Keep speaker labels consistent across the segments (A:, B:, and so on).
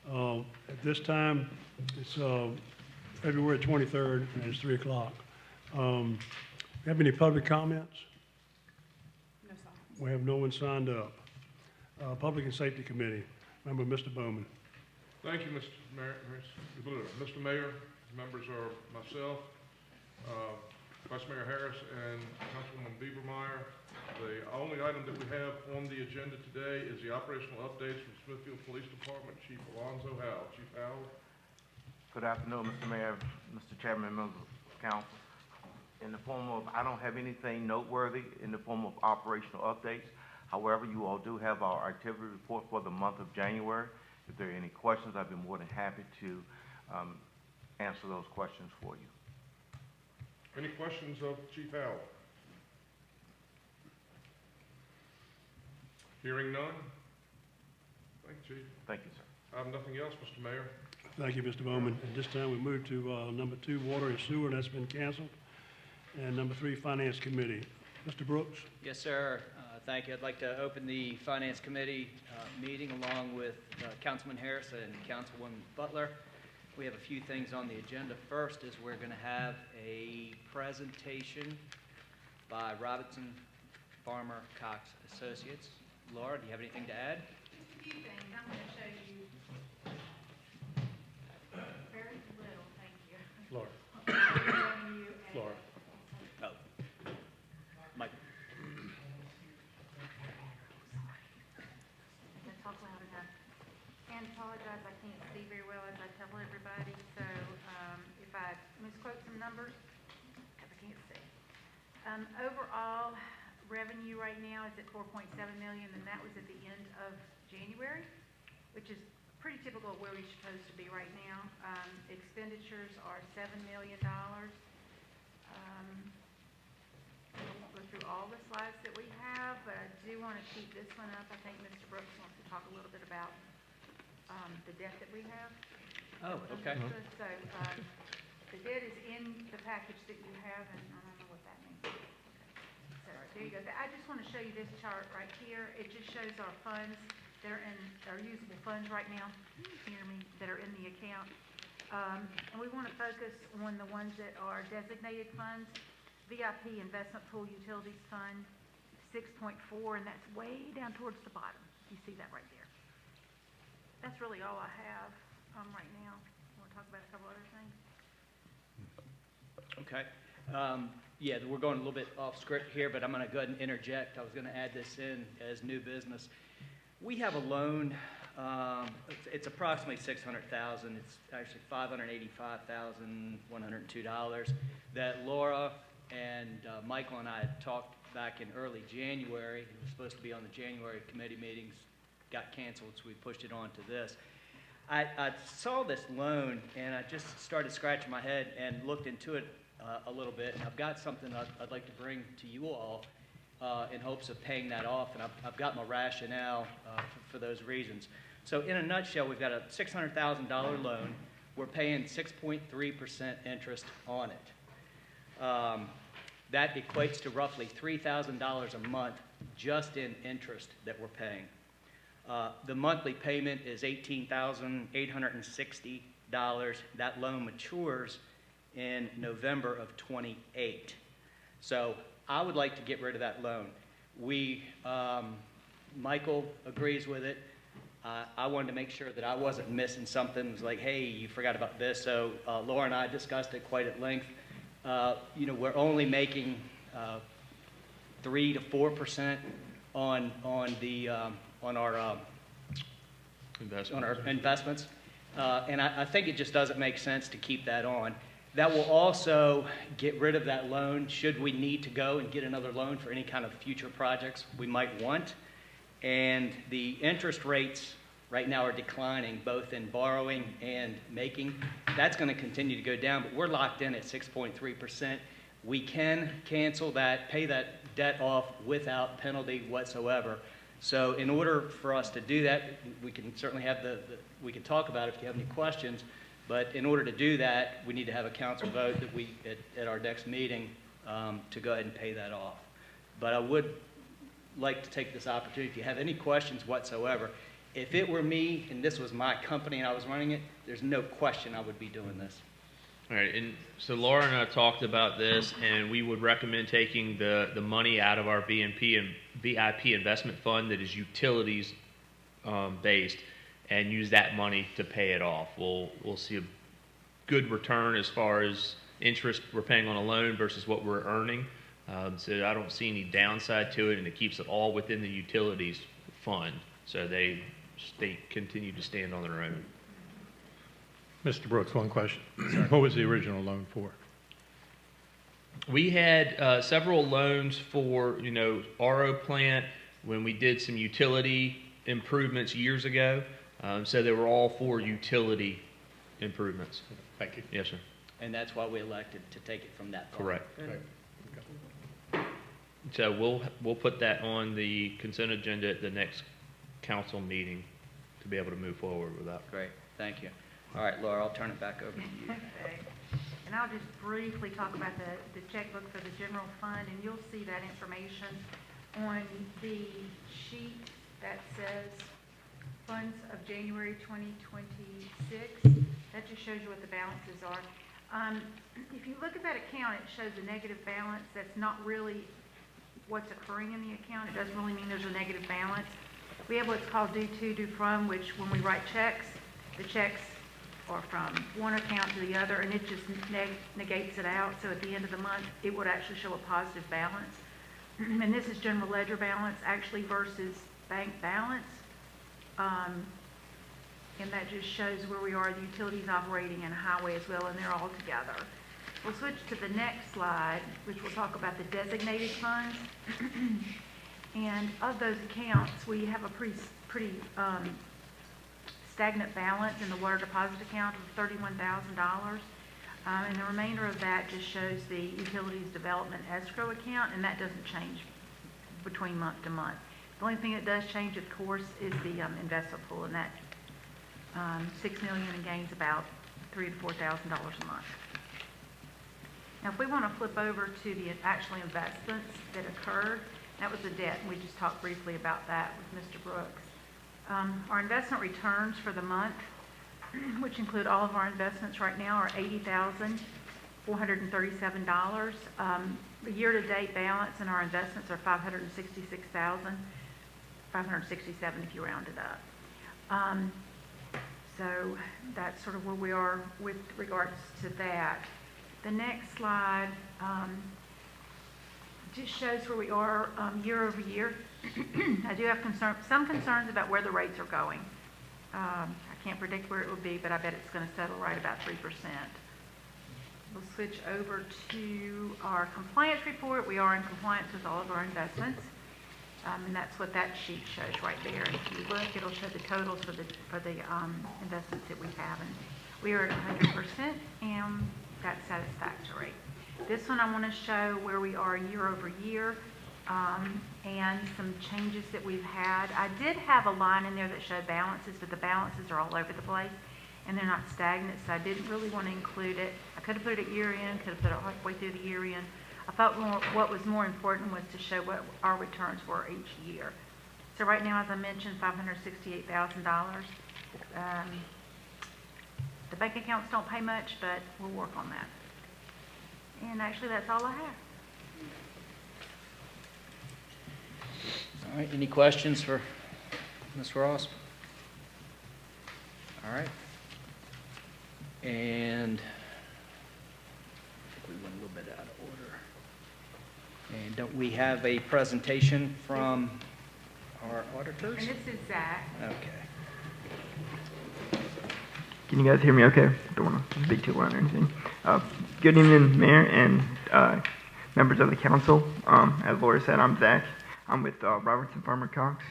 A: At this time, it's February 23rd, and it's 3 o'clock. We have any public comments?
B: No, sir.
A: We have no one signed up. Public and Safety Committee, member Mr. Bowman.
C: Thank you, Mr. Mayor. Members are myself, Vice Mayor Harris, and Councilwoman Biebermeyer. The only item that we have on the agenda today is the operational updates from Smithfield Police Department, Chief Alonzo Howell. Chief Howell.
D: Good afternoon, Mr. Mayor, Mr. Chairman, members of council. In the form of, I don't have anything noteworthy in the form of operational updates. However, you all do have our activity report for the month of January. If there are any questions, I'd be more than happy to answer those questions for you.
C: Any questions of Chief Howell? Hearing none. Thank you, Chief.
D: Thank you, sir.
C: I have nothing else, Mr. Mayor.
A: Thank you, Mr. Bowman. At this time, we move to number 2, Water and Sewer, and that's been canceled. And number 3, Finance Committee. Mr. Brooks?
E: Yes, sir. Thank you. I'd like to open the Finance Committee meeting along with Councilman Harris and Councilwoman Butler. We have a few things on the agenda. First is we're going to have a presentation by Robinson Farmer Cox Associates. Laura, do you have anything to add?
B: Just a few things. I'm going to show you very little, thank you.
A: Laura.
B: Showing you a-
A: Laura.
E: Oh, Mike.
B: I talk loud enough. And apologize, I can't see very well as I tell everybody, so if I misquote some numbers, because I can't see. Overall revenue right now is at 4.7 million, and that was at the end of January, which is pretty typical of where we're supposed to be right now. Expenditures are $7 million. I won't go through all the slides that we have, but I do want to keep this one up. I think Mr. Brooks wants to talk a little bit about the debt that we have.
E: Oh, okay.
B: So the debt is in the package that you have, and I don't know what that means. So there you go. I just want to show you this chart right here. It just shows our funds that are in our usable funds right now. You hear me? That are in the account. And we want to focus on the ones that are designated funds. VIP Investment Pool Utilities Fund, 6.4, and that's way down towards the bottom. You see that right there. That's really all I have right now. Want to talk about a couple other things?
E: Okay. Yeah, we're going a little bit off script here, but I'm going to go ahead and interject. I was going to add this in as new business. We have a loan. It's approximately $600,000. It's actually $585,102 that Laura and Michael and I had talked back in early January. It was supposed to be on the January committee meetings, got canceled, so we pushed it on to this. I saw this loan, and I just started scratching my head and looked into it a little bit, and I've got something I'd like to bring to you all in hopes of paying that off, and I've got my rationale for those reasons. So in a nutshell, we've got a $600,000 loan. We're paying 6.3% interest on it. That equates to roughly $3,000 a month just in interest that we're paying. The monthly payment is $18,860. That loan matures in November of 28. So I would like to get rid of that loan. Michael agrees with it. I wanted to make sure that I wasn't missing something. It was like, hey, you forgot about this. So Laura and I discussed it quite at length. We're only making 3 to 4% on our investments, and I think it just doesn't make sense to keep that on. That will also get rid of that loan should we need to go and get another loan for any kind of future projects we might want. And the interest rates right now are declining, both in borrowing and making. That's going to continue to go down, but we're locked in at 6.3%. We can cancel that, pay that debt off without penalty whatsoever. So in order for us to do that, we can certainly have we can talk about it if you have any questions, but in order to do that, we need to have a council vote that at our next meeting to go ahead and pay that off. But I would like to take this opportunity, if you have any questions whatsoever, If it were me and this was my company and I was running it, there's no question I would be doing this.
F: All right, and so Laura and I talked about this, and we would recommend taking the money out of our BNP and VIP investment fund that is utilities based, and use that money to pay it off. We'll see a good return as far as interest we're paying on a loan versus what we're earning. So I don't see any downside to it, and it keeps it all within the utilities fund, so they continue to stand on their own.
G: Mr. Brooks, one question. What was the original loan for?
F: We had several loans for, RO plant when we did some utility improvements years ago. So they were all for utility improvements.
G: Thank you.
F: Yes, sir.
E: And that's why we elected to take it from that fund.
F: Correct.
G: Okay.
F: So we'll put that on the consent agenda at the next council meeting to be able to move forward with that.
E: Great, thank you. All right, Laura, I'll turn it back over to you.
B: Okay. And I'll just briefly talk about the checkbook for the general fund, and you'll see that information on the sheet that says funds of January 2026. That just shows you what the balances are. If you look at that account, it shows a negative balance. That's not really what's occurring in the account. It doesn't really mean there's a negative balance. We have what's called due to, due from, which when we write checks, the checks are from one account to the other, and it just negates it out. So at the end of the month, it would actually show a positive balance. And this is general ledger balance actually versus bank balance. And that just shows where we are, the utilities operating and highway as well, and they're all together. We'll switch to the next slide, which will talk about the designated funds. And of those accounts, we have a pretty stagnant balance in the water deposit account of $31,000. And the remainder of that just shows the utilities development escrow account, and that doesn't change between month to month. The only thing that does change, of course, is the investment pool, and that $6 million in gains about $3,000 to $4,000 a month. Now, if we want to flip over to the actual investments that occurred, that was the debt, and we just talked briefly about that with Mr. Brooks. Our investment returns for the month, which include all of our investments right now, are $80,437. The year-to-date balance in our investments are $566,567 if you round it up. So that's sort of where we are with regards to that. The next slide just shows where we are year over year. I do have some concerns about where the rates are going. I can't predict where it will be, but I bet it's going to settle right about 3%. We'll switch over to our compliance report. We are in compliance with all of our investments. And that's what that sheet shows right there. And if you look, it'll show the totals for the investments that we have. And we are at 100%, and that's satisfactory. This one I want to show where we are year over year and some changes that we've had. I did have a line in there that showed balances, but the balances are all over the place, and they're not stagnant, so I didn't really want to include it. I could have put it at year end, could have put it halfway through the year end. I thought what was more important was to show what our returns were each year. So right now, as I mentioned, $568,000. The bank accounts don't pay much, but we'll work on that. And actually, that's all I have.
E: All right, any questions for Ms. Ross? All right. And I think we went a little bit out of order. And don't we have a presentation from our auditors?
B: And this is Zach.
E: Okay.
H: Can you guys hear me okay? Don't want to be too loud or anything. Good evening, Mayor and members of the council. As Laura said, I'm Zach. I'm with Robertson Farmer Cox,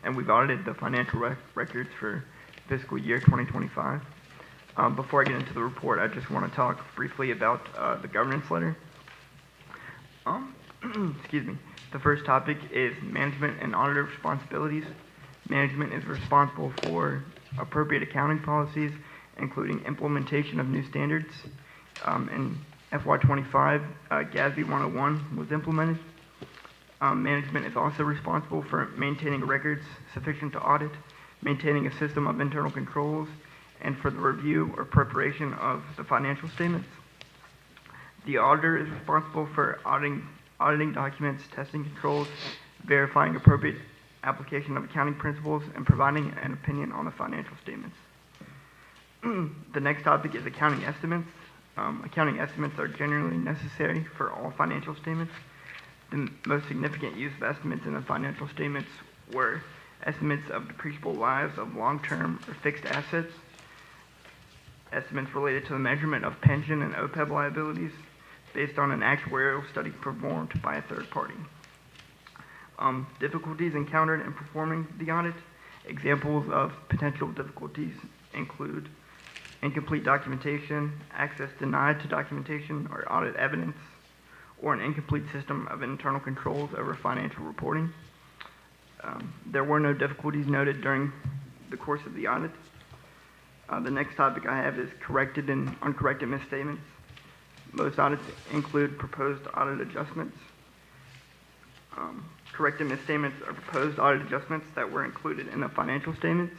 H: and we've audited the financial records for fiscal year 2025. Before I get into the report, I just want to talk briefly about the governance letter. Excuse me. The first topic is management and auditor responsibilities. Management is responsible for appropriate accounting policies, including implementation of new standards. In FY25, GASB 101 was implemented. Management is also responsible for maintaining records sufficient to audit, maintaining a system of internal controls, and for the review or preparation of the financial statements. The auditor is responsible for auditing documents, testing controls, verifying appropriate application of accounting principles, and providing an opinion on the financial statements. The next topic is accounting estimates. Accounting estimates are generally necessary for all financial statements. The most significant use of estimates in the financial statements were estimates of depreciable lives of long-term or fixed assets, estimates related to the measurement of pension and OPEB liabilities based on an actuarial study performed by a third party. Difficulties encountered in performing the audit. Examples of potential difficulties include incomplete documentation, access denied to documentation or audit evidence, or an incomplete system of internal controls over financial reporting. There were no difficulties noted during the course of the audit. The next topic I have is corrected and uncorrected misstatements. Most audits include proposed audit adjustments. Corrected misstatements are proposed audit adjustments that were included in the financial statements.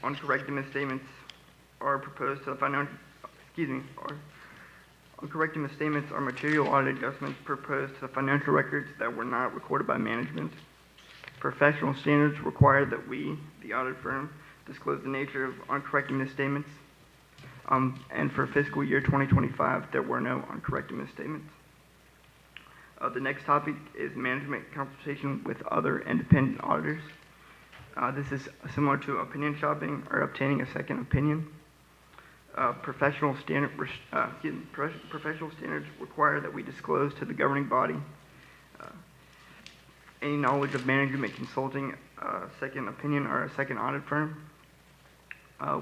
H: Uncorrected misstatements are proposed to the financial, uncorrected misstatements are material audit adjustments proposed to the financial records that were not recorded by management. Professional standards require that we, the audit firm, disclose the nature of uncorrected misstatements. And for fiscal year 2025, there were no uncorrected misstatements. The next topic is management consultation with other independent auditors. This is similar to opinion shopping or obtaining a second opinion. Professional standards require that we disclose to the governing body any knowledge of management consulting a second opinion or a second audit firm.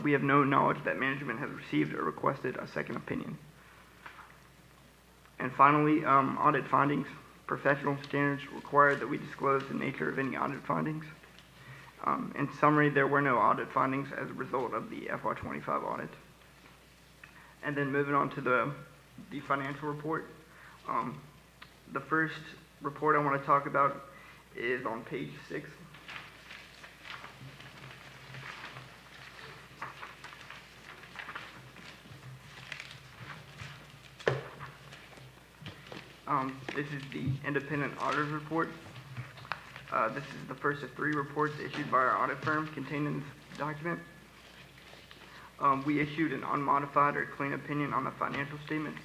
H: We have no knowledge that management has received or requested a second opinion. And finally, audit findings. Professional standards require that we disclose the nature of any audit findings. In summary, there were no audit findings as a result of the FY25 audit. And then moving on to the financial report. The first report I want to talk about is on page 6. This is the independent auditor's report. This is the first of 3 reports issued by our audit firm contained in this document. We issued an unmodified or clean opinion on the financial statements,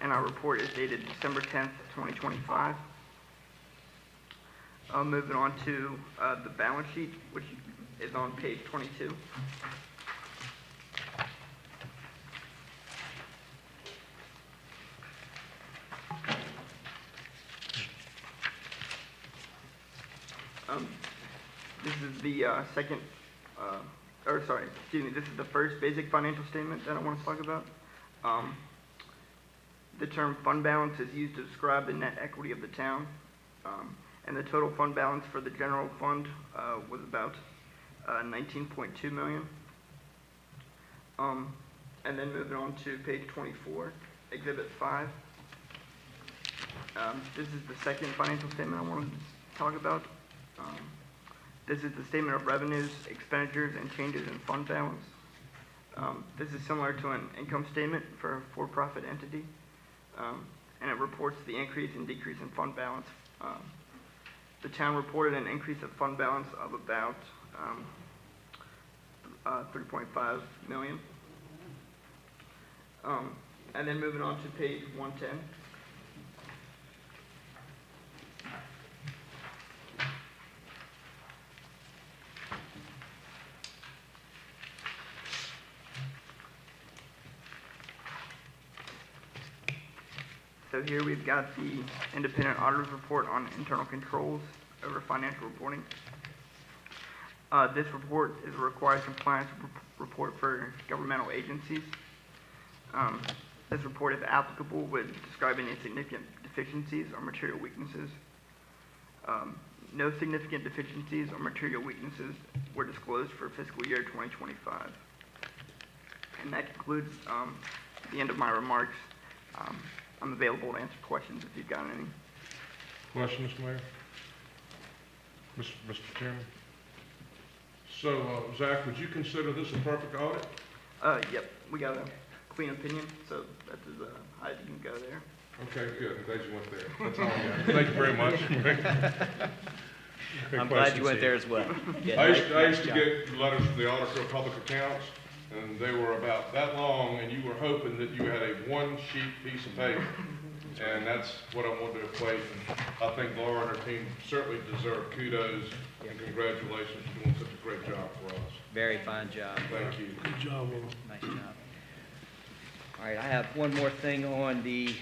H: and our report is dated December 10th, 2025. Moving on to the balance sheet, which is on page 22. This is the this is the first basic financial statement that I want to talk about. The term fund balance is used to describe the net equity of the town, and the total fund balance for the general fund was about $19.2 million. And then moving on to page 24, Exhibit 5. This is the second financial statement I wanted to talk about. This is the statement of revenues, expenditures, and changes in fund balance. This is similar to an income statement for a for-profit entity, and it reports the increase and decrease in fund balance. The town reported an increase of fund balance of about $3.5 million. And then moving on to page 110. So here we've got the independent auditor's report on internal controls over financial reporting. This report is a required compliance report for governmental agencies. This report, if applicable, would describe any significant deficiencies or material weaknesses. No significant deficiencies or material weaknesses were disclosed for fiscal year 2025. And that concludes the end of my remarks. I'm available to answer questions if you've got any.
C: Question, Mr. Mayor? Mr. Chairman? So, Zach, would you consider this a perfect audit?
H: Yep, we got a clean opinion, so that's as high as you can go there.
C: Okay, good. I'm glad you went there. That's all I got. Thank you very much.
E: I'm glad you went there as well. Yeah,
C: I
E: nice
C: used to
E: job.
C: get letters from the Auditor of Public Accounts, and they were about that long, and you were hoping that you had a one-sheet piece of paper. And that's what I wanted to equate, and I think Laura and her team certainly deserve kudos, and congratulations for doing such a great job for us.
E: Very fine job.
C: Thank you.
A: Good job, Laura.
E: Nice job. All right, I have one more thing on the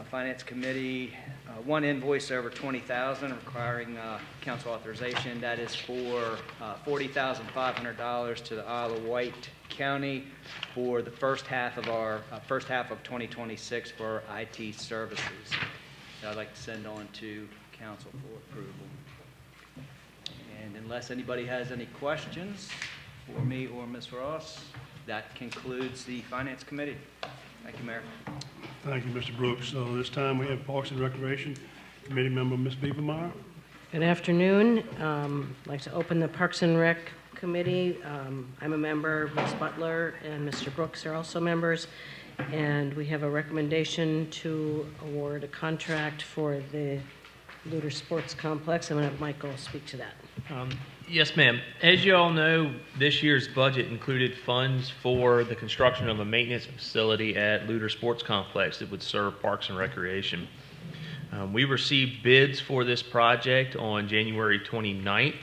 E: Finance Committee. One invoice over $20,000 requiring council authorization. That is for $40,500 to the Isle of Wight County for the first half of 2026 for IT services. That I'd like to send on to council for approval. And unless anybody has any questions for me or Ms. Ross, that concludes the Finance Committee. Thank you, Mayor.
A: Thank you, Mr. Brooks. So this time we have Parks and Recreation Committee member, Ms. Beavermeyer.
I: Good afternoon. I'd like to open the Parks and Rec Committee. I'm a member, Ms. Butler and Mr. Brooks are also members, and we have a recommendation to award a contract for the Luter Sports Complex. I'm going to have Michael speak to that.
F: Yes, ma'am. As you all know, this year's budget included funds for the construction of a maintenance facility at Luter Sports Complex that would serve Parks and Recreation. We received bids for this project on January 29th.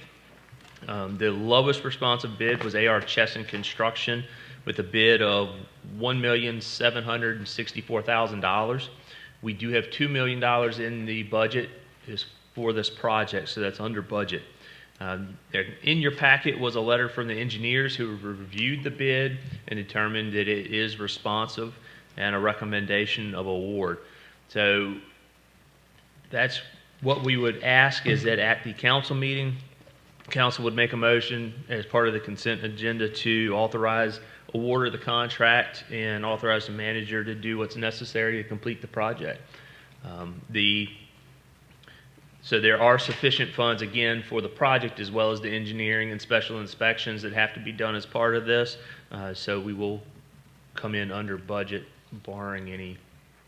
F: The lowest responsive bid was A.R. Chesson Construction with a bid of $1,764,000. We do have $2 million in the budget for this project, so that's under budget. In your packet was a letter from the engineers who reviewed the bid and determined that it is responsive and a recommendation of award. So that's what we would ask, is that at the council meeting, council would make a motion as part of the consent agenda to authorize award of the contract and authorize the manager to do what's necessary to complete the project. So there are sufficient funds, again, for the project as well as the engineering and special inspections that have to be done as part of this. So we will come in under budget, barring any,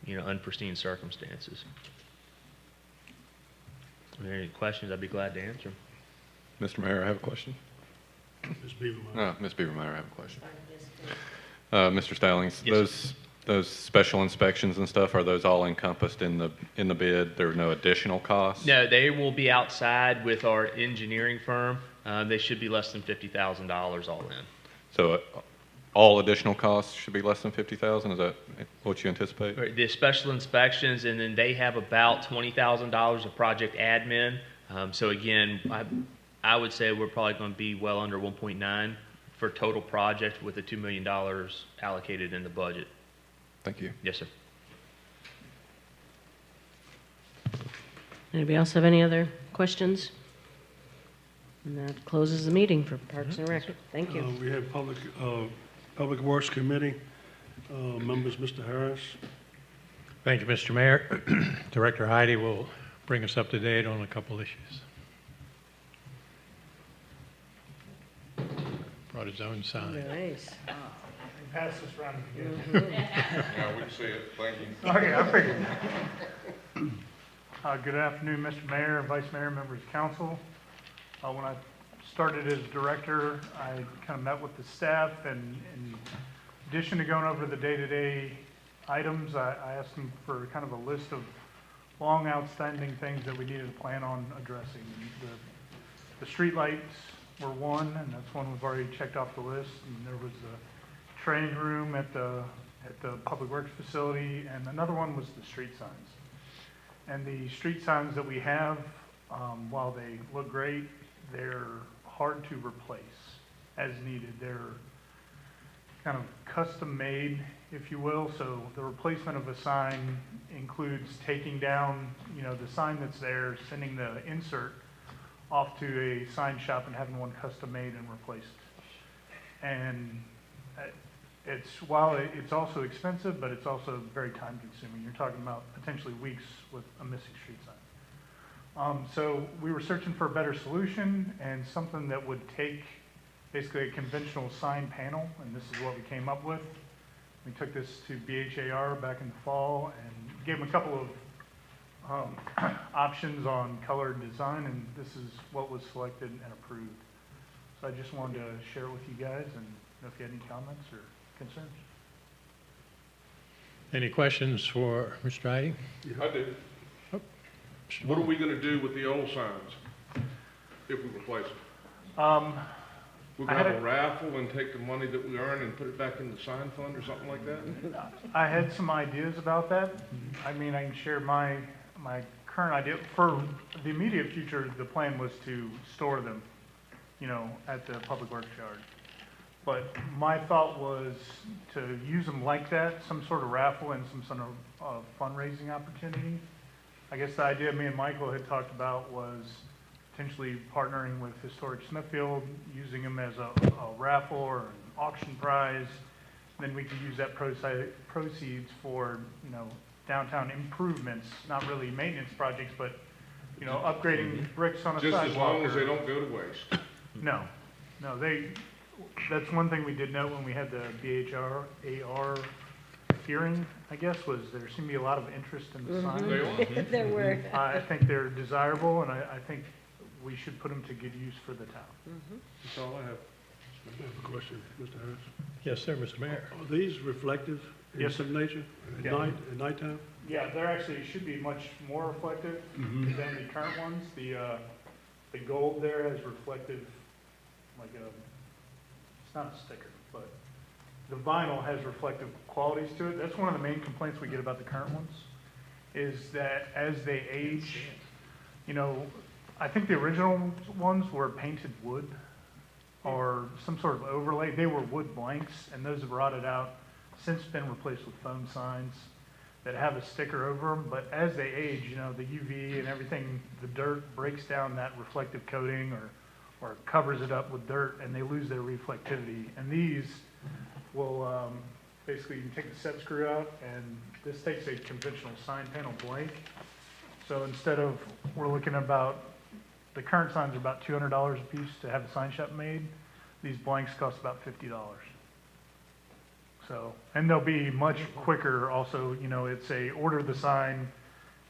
F: unforeseen circumstances. Are there any questions? I'd be glad to answer them.
G: Mr. Mayor, I have a question.
A: Ms. Beavermeyer.
G: Ms. Beavermeyer, I have a question. Mr. Stallings,
F: Yes,
G: those special inspections and stuff, are those all encompassed in the bid? There are no additional costs?
F: No, they will be outside with our engineering firm. They should be less than $50,000 all in.
G: So all additional costs should be less than $50,000? Is that what you anticipate?
F: Right, the special inspections, and then they have about $20,000 of project admin. So again, I would say we're probably going to be well under 1.9 for total project with the $2 million allocated in the budget.
G: Thank you.
F: Yes, sir.
I: Anybody else have any other questions? And that closes the meeting for Parks and Rec. Thank you.
A: We have Public Works Committee members, Mr. Harris.
G: Thank you, Mr. Mayor. Director Heidi will bring us up to date on a couple issues. Brought his own sign.
I: Nice.
J: Pass this around again.
C: Yeah, we can see it. Thank you.
J: Okay, I figured. Good afternoon, Mr. Mayor, Vice Mayor, members of council. When I started as director, I kind of met with the staff, and in addition to going over the day-to-day items, I asked them for kind of a list of long outstanding things that we needed to plan on addressing. The streetlights were one, and that's one we've already checked off the list. And there was the training room at the Public Works facility, and another one was the street signs. And the street signs that we have, while they look great, they're hard to replace as needed. They're kind of custom made, if you will. So the replacement of a sign includes taking down, the sign that's there, sending the insert off to a sign shop and having one custom made and replaced. And while it's also expensive, but it's also very time consuming. You're talking about potentially weeks with a missing street sign. So we were searching for a better solution and something that would take basically a conventional sign panel, and this is what we came up with. We took this to BHAR back in the fall and gave them a couple of options on color and design, and this is what was selected and approved. So I just wanted to share it with you guys and know if you had any comments or concerns.
G: Any questions for Mr. Heidi?
C: I do.
G: Mr.
C: What are
G: Long?
C: we gonna do with the old signs if we replace them? We're
J: I
C: gonna
J: had
C: have a
J: a-
C: raffle and take the money that we earn and put it back in the sign fund or something like that?
J: I had some ideas about that. I mean, I can share my current idea. For the immediate future, the plan was to store them, you know, at the Public Works yard. But my thought was to use them like that, some sort of raffle and some sort of fundraising opportunity. I guess the idea me and Michael had talked about was potentially partnering with Historic Smithfield, using them as a raffle or an auction prize. Then we could use that proceeds for, you know, downtown improvements, not really maintenance projects, but, you know, upgrading bricks on a
C: Just
J: sidewalk.
C: as long as
J: or-
C: they don't go to waste.
J: No, that's one thing we did note when we had the BHAR hearing, I guess, was there seemed to be a lot of interest in the signs.
C: They are.
I: There were.
J: I think they're desirable, and I think we should put them to good use for the town.
C: That's all I have.
A: I have a question, Mr. Harris.
G: Yes, sir, Mr. Mayor.
A: Are these reflective in
J: Yes, sir.
A: some nature at
J: Yeah.
A: night, at nighttime?
J: Yeah, they're actually, should be much more reflective
A: Mhm.
J: than the current ones. The gold there has reflective, like it's not a sticker, but the vinyl has reflective qualities to it. That's one of the main complaints we get about the current ones, is that as they age, you know, I think the original ones were painted wood or some sort of overlay. They were wood blanks, and those have rotted out, since been replaced with foam signs that have a sticker over them. But as they age, you know, the UV and everything, the dirt breaks down that reflective coating or covers it up with dirt, and they lose their reflectivity. And these will, basically, you can take the set screw out, and this takes a conventional sign panel blank. So instead of, we're looking at about, the current signs are about $200 a piece to have a sign shop made. These blanks cost about $50. So, and they'll be much quicker also, you know, it's a order the sign,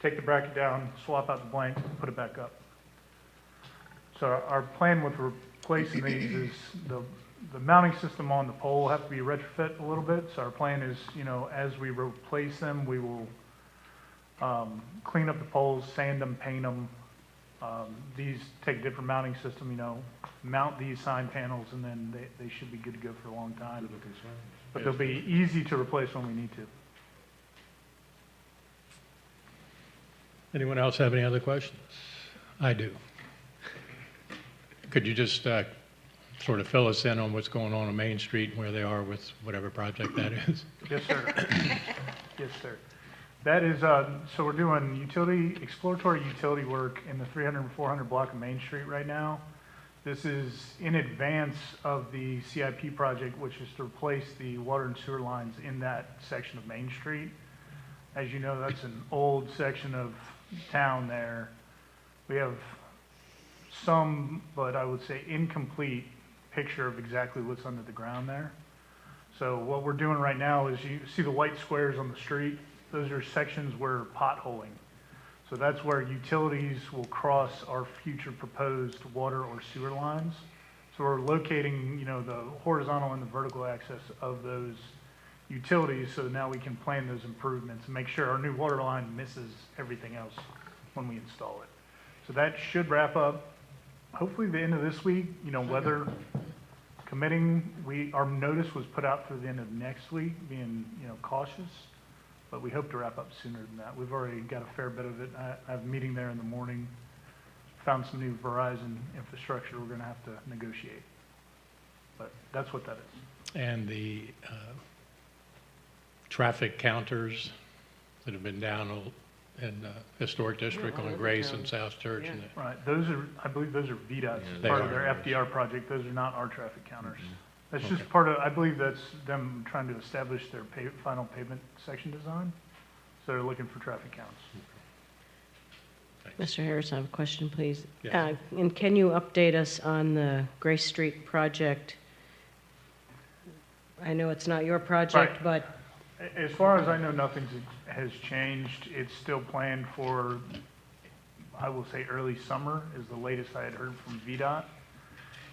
J: take the bracket down, swap out the blank, put it back up. So our plan with replacing these is the mounting system on the pole will have to be retrofit a little bit. So our plan is, you know, as we replace them, we will clean up the poles, sand them, paint them. These take different mounting system, you know, mount these sign panels, and then they should be good to go for a long time. But they'll be easy to replace when we need to.
G: Anyone else have any other questions? I do. Could you just sort of fill us in on what's going on Main Street and where they are with whatever project that is?
J: Yes, sir. Yes, sir. That is, so we're doing exploratory utility work in the 300 and 400 block of Main Street right now. This is in advance of the CIP project, which is to replace the water and sewer lines in that section of Main Street. As you know, that's an old section of town there. We have some, but I would say incomplete picture of exactly what's under the ground there. So what we're doing right now is, you see the white squares on the street? Those are sections where potholing. So that's where utilities will cross our future proposed water or sewer lines. So we're locating, you know, the horizontal and the vertical access of those utilities, so now we can plan those improvements and make sure our new water line misses everything else when we install it. So that should wrap up hopefully the end of this week, you know, weather committing. Our notice was put out for the end of next week, being, you know, cautious. But we hope to wrap up sooner than that. We've already got a fair bit of it. I have a meeting there in the morning, found some new Verizon infrastructure we're gonna have to negotiate. But that's what that is.
G: And the traffic counters that have been down in Historic District on Grace and South Church. And
J: Right, those are, I believe those are VDOT's,
G: They
J: part of
G: are.
J: their FDR project. Those are not our traffic counters. That's just
G: Okay.
J: part of, I believe that's them trying to establish their final pavement section design. So they're looking for traffic counts.
I: Mr. Harris, I have a question, please.
G: Yes.
I: And can you update us on the Grace Street project? I know it's not your project,
J: Right.
I: but
J: As far as I know, nothing has changed. It's still planned for, I will say, early summer is the latest I had heard from VDOT.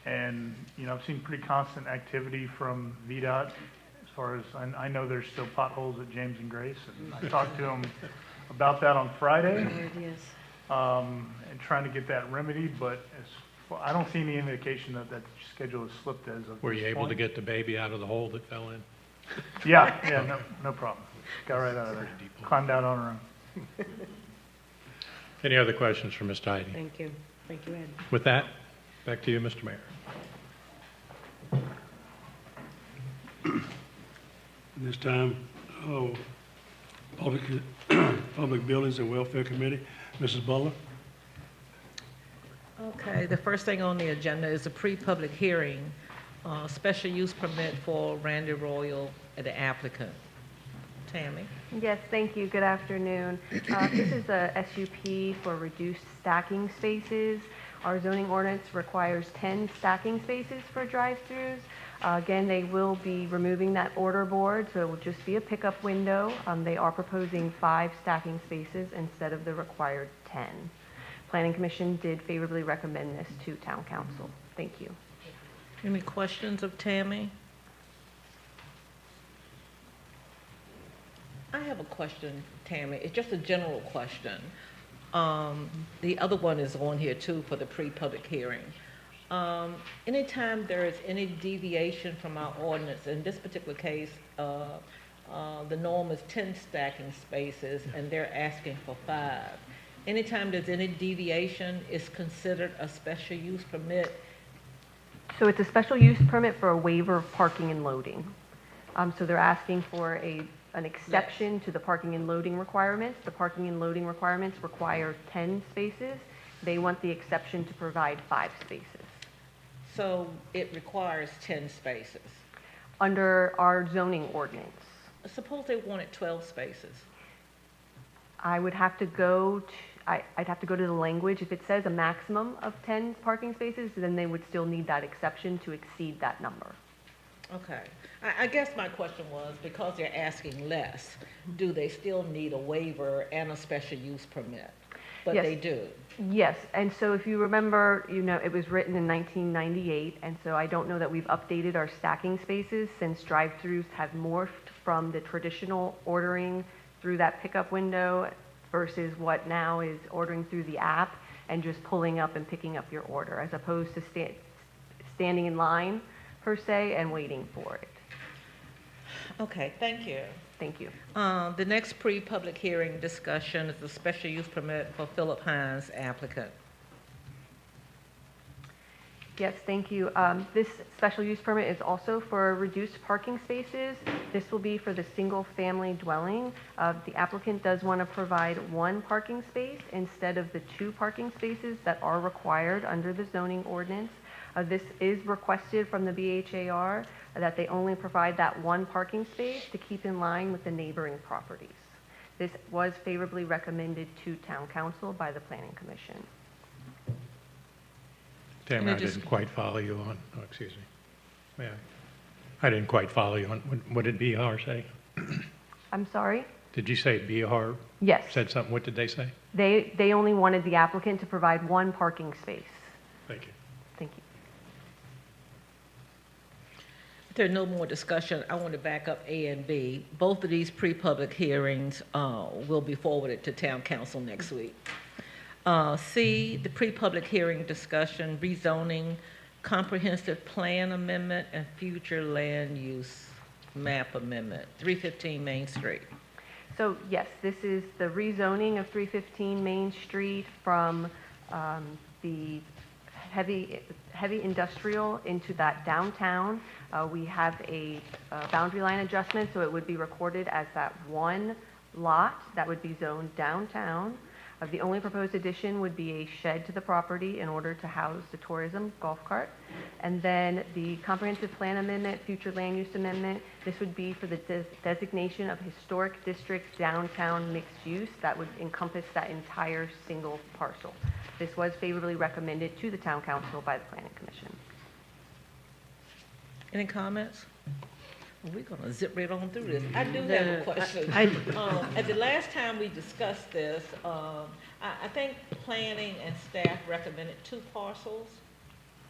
J: And, you know, I've seen pretty constant activity from VDOT as far as, I know there's still potholes at James and Grace. And I talked to them about that on Friday, and trying to get that remedied, but I don't see any indication that that schedule has slipped as of
G: Were you
J: this
G: able to
J: point.
G: get the baby out of the hole that fell in?
J: Yeah, no problem. Got right out of there. Climbed out on her own.
G: Any other questions for Ms. Heidi?
I: thank you. Thank you, Ed.
G: With that, back to you, Mr. Mayor.
A: This time, Public, Public Buildings and Welfare Committee, Mrs. Butler.
K: Okay, the first thing on the agenda is a pre-public hearing, special use permit for Randy Royal, the applicant. Tammy?
L: Yes, thank you. Good afternoon. This is a SUP for reduced stacking spaces. Our zoning ordinance requires 10 stacking spaces for drive-throughs. Again, they will be removing that order board, so it will just be a pickup window. They are proposing 5 stacking spaces instead of the required 10. Planning Commission did favorably recommend this to Town Council. Thank you.
K: Any questions of Tammy? I have a question, Tammy. It's just a general question. The other one is on here too for the pre-public hearing. Anytime there is any deviation from our ordinance, in this particular case, the norm is 10 stacking spaces and they're asking for 5. Anytime there's any deviation, it's considered a special use permit.
L: So it's a special use permit for a waiver of parking and loading. So they're asking for an exception to the parking and loading requirements. The parking and loading requirements require 10 spaces. They want the exception to provide 5 spaces.
K: So it requires 10 spaces.
L: Under our zoning ordinance,
K: Suppose they wanted 12 spaces.
L: I would have to go to, I'd have to go to the language. If it says a maximum of 10 parking spaces, then they would still need that exception to exceed that number.
K: Okay. I guess my question was, because they're asking less, do they still need a waiver and a special use permit? But
L: Yes.
K: they do.
L: Yes, and so if you remember, you know, it was written in 1998, and so I don't know that we've updated our stacking spaces since drive-throughs have morphed from the traditional ordering through that pickup window versus what now is ordering through the app and just pulling up and picking up your order, as opposed to standing in line, per se, and waiting for it.
K: Okay, thank you.
L: Thank you.
K: The next pre-public hearing discussion is the special use permit for Philip Hines applicant.
L: Yes, thank you. This special use permit is also for reduced parking spaces. This will be for the single-family dwelling. The applicant does want to provide 1 parking space instead of the 2 parking spaces that are required under the zoning ordinance. This is requested from the BHAR that they only provide that 1 parking space to keep in line with the neighboring properties. This was favorably recommended to Town Council by the Planning Commission.
G: Tammy, I didn't quite follow you on, oh, excuse me. May I? I didn't quite follow you on, what did BR say?
L: I'm sorry?
G: Did you say BR
L: Yes.
G: said something? What did they say?
L: They only wanted the applicant to provide 1 parking space.
G: Thank you.
L: Thank you.
K: If there's no more discussion, I want to back up A and B. Both of these pre-public hearings will be forwarded to Town Council next week. C, the pre-public hearing discussion, rezoning, comprehensive plan amendment, and future land use map amendment, 315 Main Street.
L: So yes, this is the rezoning of 315 Main Street from the heavy industrial into that downtown. We have a boundary line adjustment, so it would be recorded as that 1 lot that would be zoned downtown. The only proposed addition would be a shed to the property in order to house the tourism golf cart. And then the comprehensive plan amendment, future land use amendment, this would be for the designation of historic district downtown mixed use. That would encompass that entire single parcel. This was favorably recommended to the town council by the planning commission.
K: Any comments? We're gonna zip right on through this. I do have a question. At the last time we discussed this, I think planning and staff recommended 2 parcels,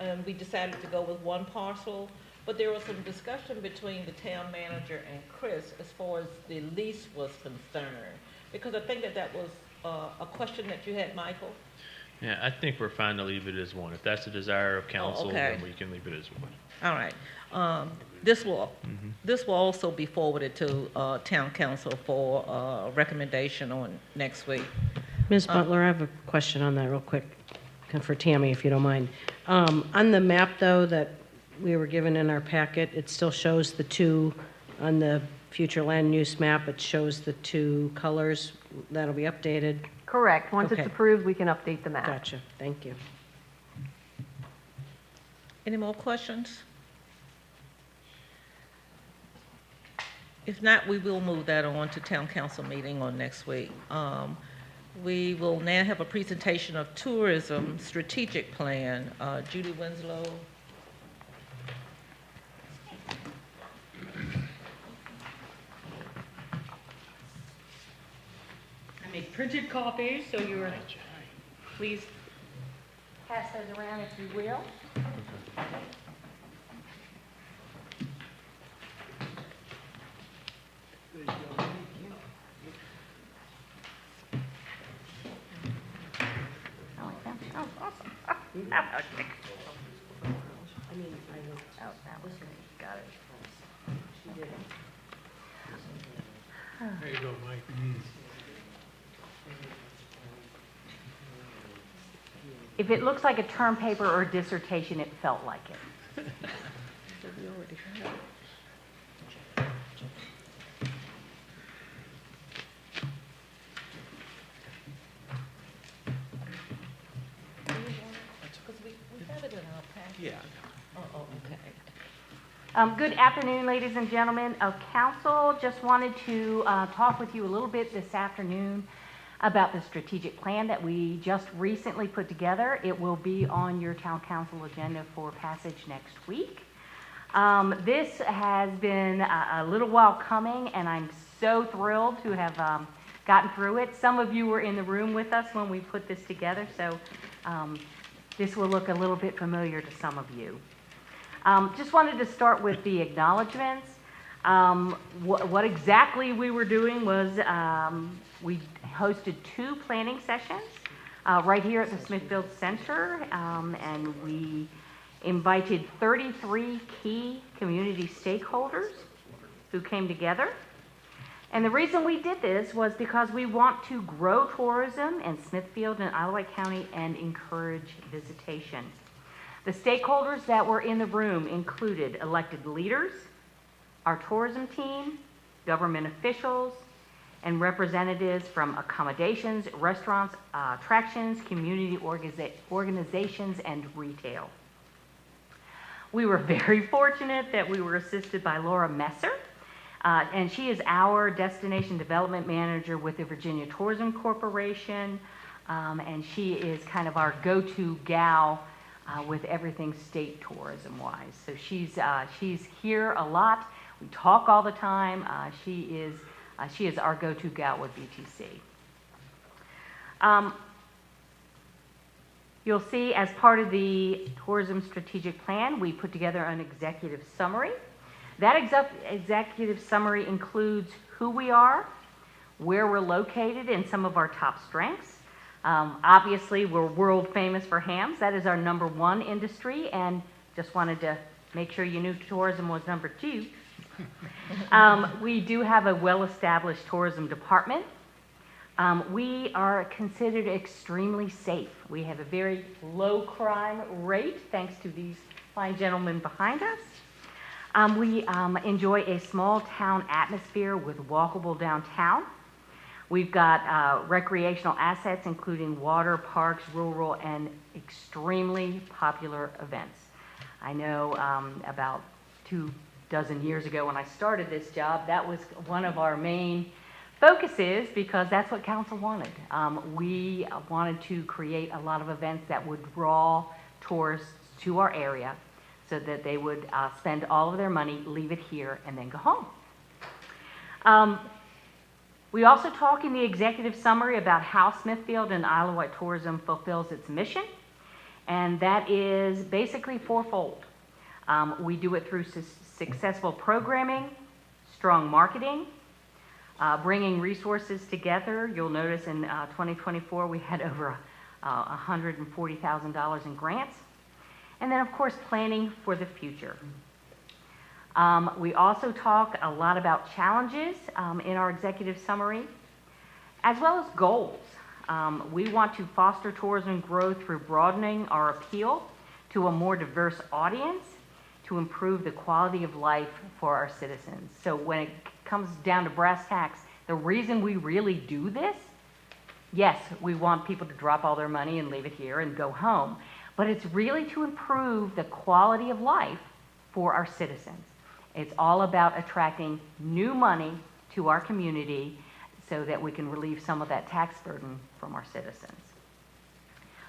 K: and we decided to go with 1 parcel, but there was some discussion between the town manager and Chris as far as the lease was concerned, because I think that was a question that you had, Michael.
F: Yeah, I think we're fine to leave it as 1. If that's the desire of council,
K: okay.
F: then we can leave it as 1.
K: All right. This will also be forwarded to town council for recommendation on next week.
I: Ms. Butler, I have a question on that real quick, for Tammy, if you don't mind. On the map, though, that we were given in our packet, it still shows the 2, on the future land use map, it shows the 2 colors. That'll be updated.
L: Correct. Once it's
I: Okay.
L: approved, we can update the map.
I: Gotcha, thank you.
K: Any more questions? If not, we will move that on to town council meeting on next week. We will now have a presentation of tourism strategic plan. Judy Winslow.
M: I made printed copies, so you're, please pass those around if you will. Oh, awesome. Okay. Oh, that was great. Got it.
G: There you go, Mike.
M: If it looks like a term paper or a dissertation, it felt like it.
K: Yeah. Oh, okay.
M: Good afternoon, ladies and gentlemen of council. Just wanted to talk with you a little bit this afternoon about the strategic plan that we just recently put together. It will be on your town council agenda for passage next week. This has been a little while coming, and I'm so thrilled to have gotten through it. Some of you were in the room with us when we put this together, so this will look a little bit familiar to some of you. Just wanted to start with the acknowledgements. What exactly we were doing was we hosted 2 planning sessions right here at the Smithfield Center, and we invited 33 key community stakeholders who came together. And the reason we did this was because we want to grow tourism in Smithfield and Iowa County and encourage visitation. The stakeholders that were in the room included elected leaders, our tourism team, government officials, and representatives from accommodations, restaurants, attractions, community organizations, and retail. We were very fortunate that we were assisted by Laura Messer, and she is our Destination Development Manager with the Virginia Tourism Corporation, and she is kind of our go-to gal with everything state tourism-wise. So she's here a lot. We talk all the time. She is our go-to gal with BTC. You'll see as part of the tourism strategic plan, we put together an executive summary. That executive summary includes who we are, where we're located, and some of our top strengths. Obviously, we're world famous for hams. That is our #1 industry, and just wanted to make sure you knew tourism was #2. We do have a well-established tourism department. We are considered extremely safe. We have a very low crime rate, thanks to these fine gentlemen behind us. We enjoy a small town atmosphere with walkable downtown. We've got recreational assets, including water, parks, rural, and extremely popular events. I know about 24 years ago when I started this job, that was one of our main focuses because that's what council wanted. We wanted to create a lot of events that would draw tourists to our area so that they would spend all of their money, leave it here, and then go home. We also talk in the executive summary about how Smithfield and Isle of Wight tourism fulfills its mission, and that is basically fourfold. We do it through successful programming, strong marketing, bringing resources together. You'll notice in 2024 we had over $140,000 in grants. And then, of course, planning for the future. We also talk a lot about challenges in our executive summary, as well as goals. We want to foster tourism growth through broadening our appeal to a more diverse audience to improve the quality of life for our citizens. So when it comes down to brass tacks, the reason we really do this, yes, we want people to drop all their money and leave it here and go home, but it's really to improve the quality of life for our citizens. It's all about attracting new money to our community so that we can relieve some of that tax burden from our citizens.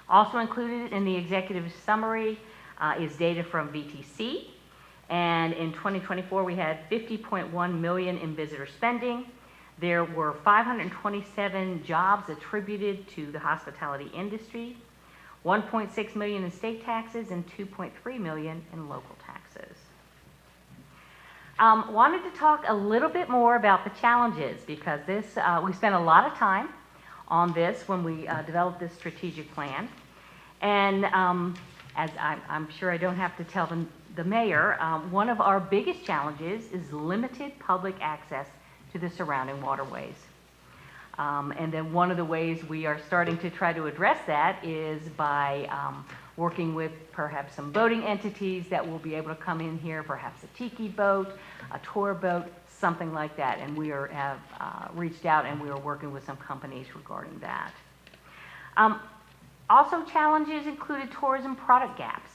M: Also included in the executive summary is data from VTC, and in 2024 we had $50.1 million in visitor spending. There were 527 jobs attributed to the hospitality industry, 1.6 million in state taxes, and 2.3 million in local taxes. Wanted to talk a little bit more about the challenges because this we spent a lot of time on this when we developed this strategic plan. And as I'm sure I don't have to tell the mayor, one of our biggest challenges is limited public access to the surrounding waterways. And then one of the ways we are starting to try to address that is by working with perhaps some boating entities that will be able to come in here, perhaps a tiki boat, a tour boat, something like that. And we have reached out and we are working with some companies regarding that. Also challenges included tourism product gaps.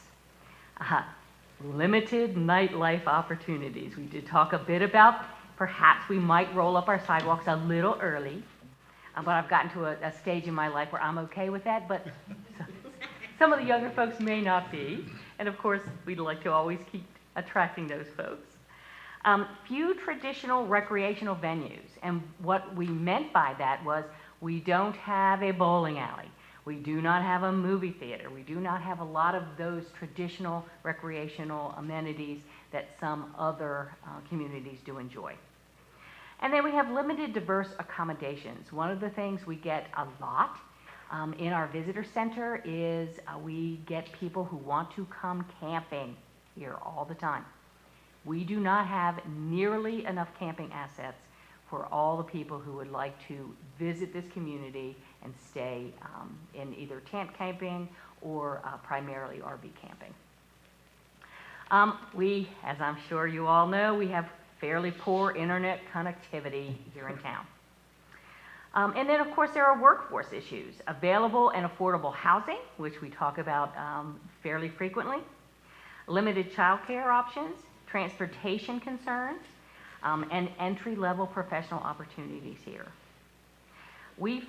M: Limited nightlife opportunities. We did talk a bit about perhaps we might roll up our sidewalks a little early, but I've gotten to a stage in my life where I'm okay with that, but some of the younger folks may not be. And of course, we'd like to always keep attracting those folks. Few traditional recreational venues. And what we meant by that was we don't have a bowling alley. We do not have a movie theater. We do not have a lot of those traditional recreational amenities that some other communities do enjoy. And then we have limited diverse accommodations. One of the things we get a lot in our visitor center is we get people who want to come camping here all the time. We do not have nearly enough camping assets for all the people who would like to visit this community and stay in either tent camping or primarily RV camping. We, as I'm sure you all know, we have fairly poor internet connectivity here in town. And then, of course, there are workforce issues. Available and affordable housing, which we talk about fairly frequently. Limited childcare options, transportation concerns, and entry-level professional opportunities here. We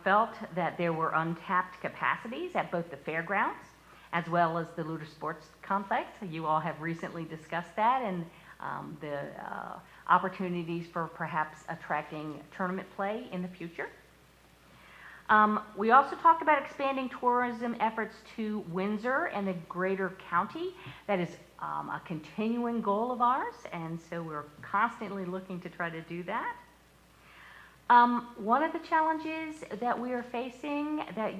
M: felt that there were untapped capacities at both the fairgrounds as well as the Luter Sports Complex. You all have recently discussed that and the opportunities for perhaps attracting tournament play in the future. We also talked about expanding tourism efforts to Windsor and the greater county. That is a continuing goal of ours, and so we're constantly looking to try to do that. One of the challenges that we are facing that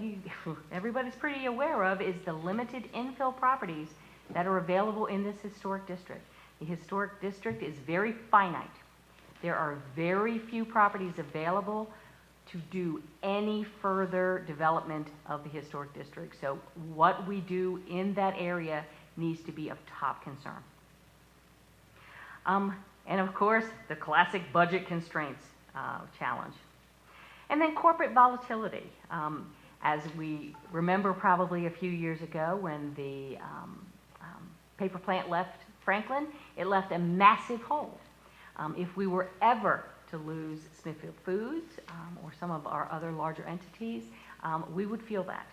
M: everybody's pretty aware of is the limited infill properties that are available in this historic district. The historic district is very finite. There are very few properties available to do any further development of the historic district. So what we do in that area needs to be of top concern. And of course, the classic budget constraints challenge. And then corporate volatility. As we remember probably a few years ago when the paper plant left Franklin, it left a massive hole. If we were ever to lose Smithfield Foods or some of our other larger entities, we would feel that.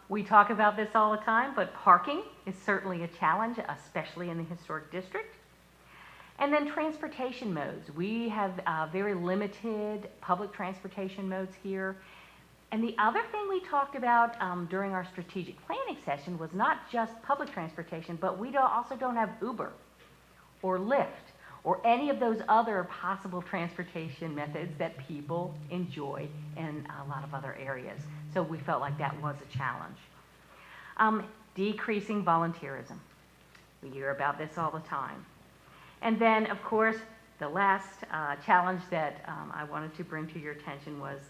M: We talk about this all the time, but parking is certainly a challenge, especially in the historic district. And then transportation modes. We have very limited public transportation modes here. And the other thing we talked about during our strategic planning session was not just public transportation, but we also don't have Uber or Lyft or any of those other possible transportation methods that people enjoy in a lot of other areas. So we felt like that was a challenge. Decreasing volunteerism. We hear about this all the time. And then, of course, the last challenge that I wanted to bring to your attention was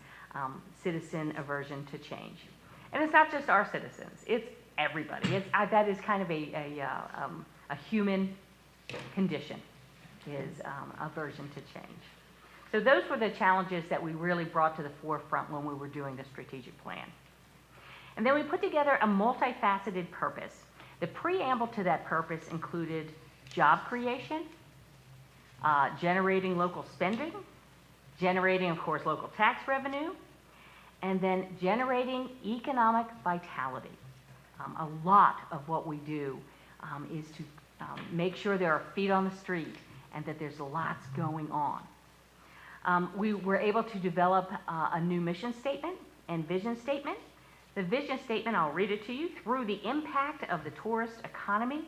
M: citizen aversion to change. And it's not just our citizens, it's everybody. That is kind of a human condition, is aversion to change. So those were the challenges that we really brought to the forefront when we were doing the strategic plan. And then we put together a multifaceted purpose. The preamble to that purpose included job creation, generating local spending, generating, of course, local tax revenue, and then generating economic vitality. A lot of what we do is to make sure there are feet on the street and that there's lots going on. We were able to develop a new mission statement and vision statement. The vision statement, I'll read it to you. Through the impact of the tourist economy,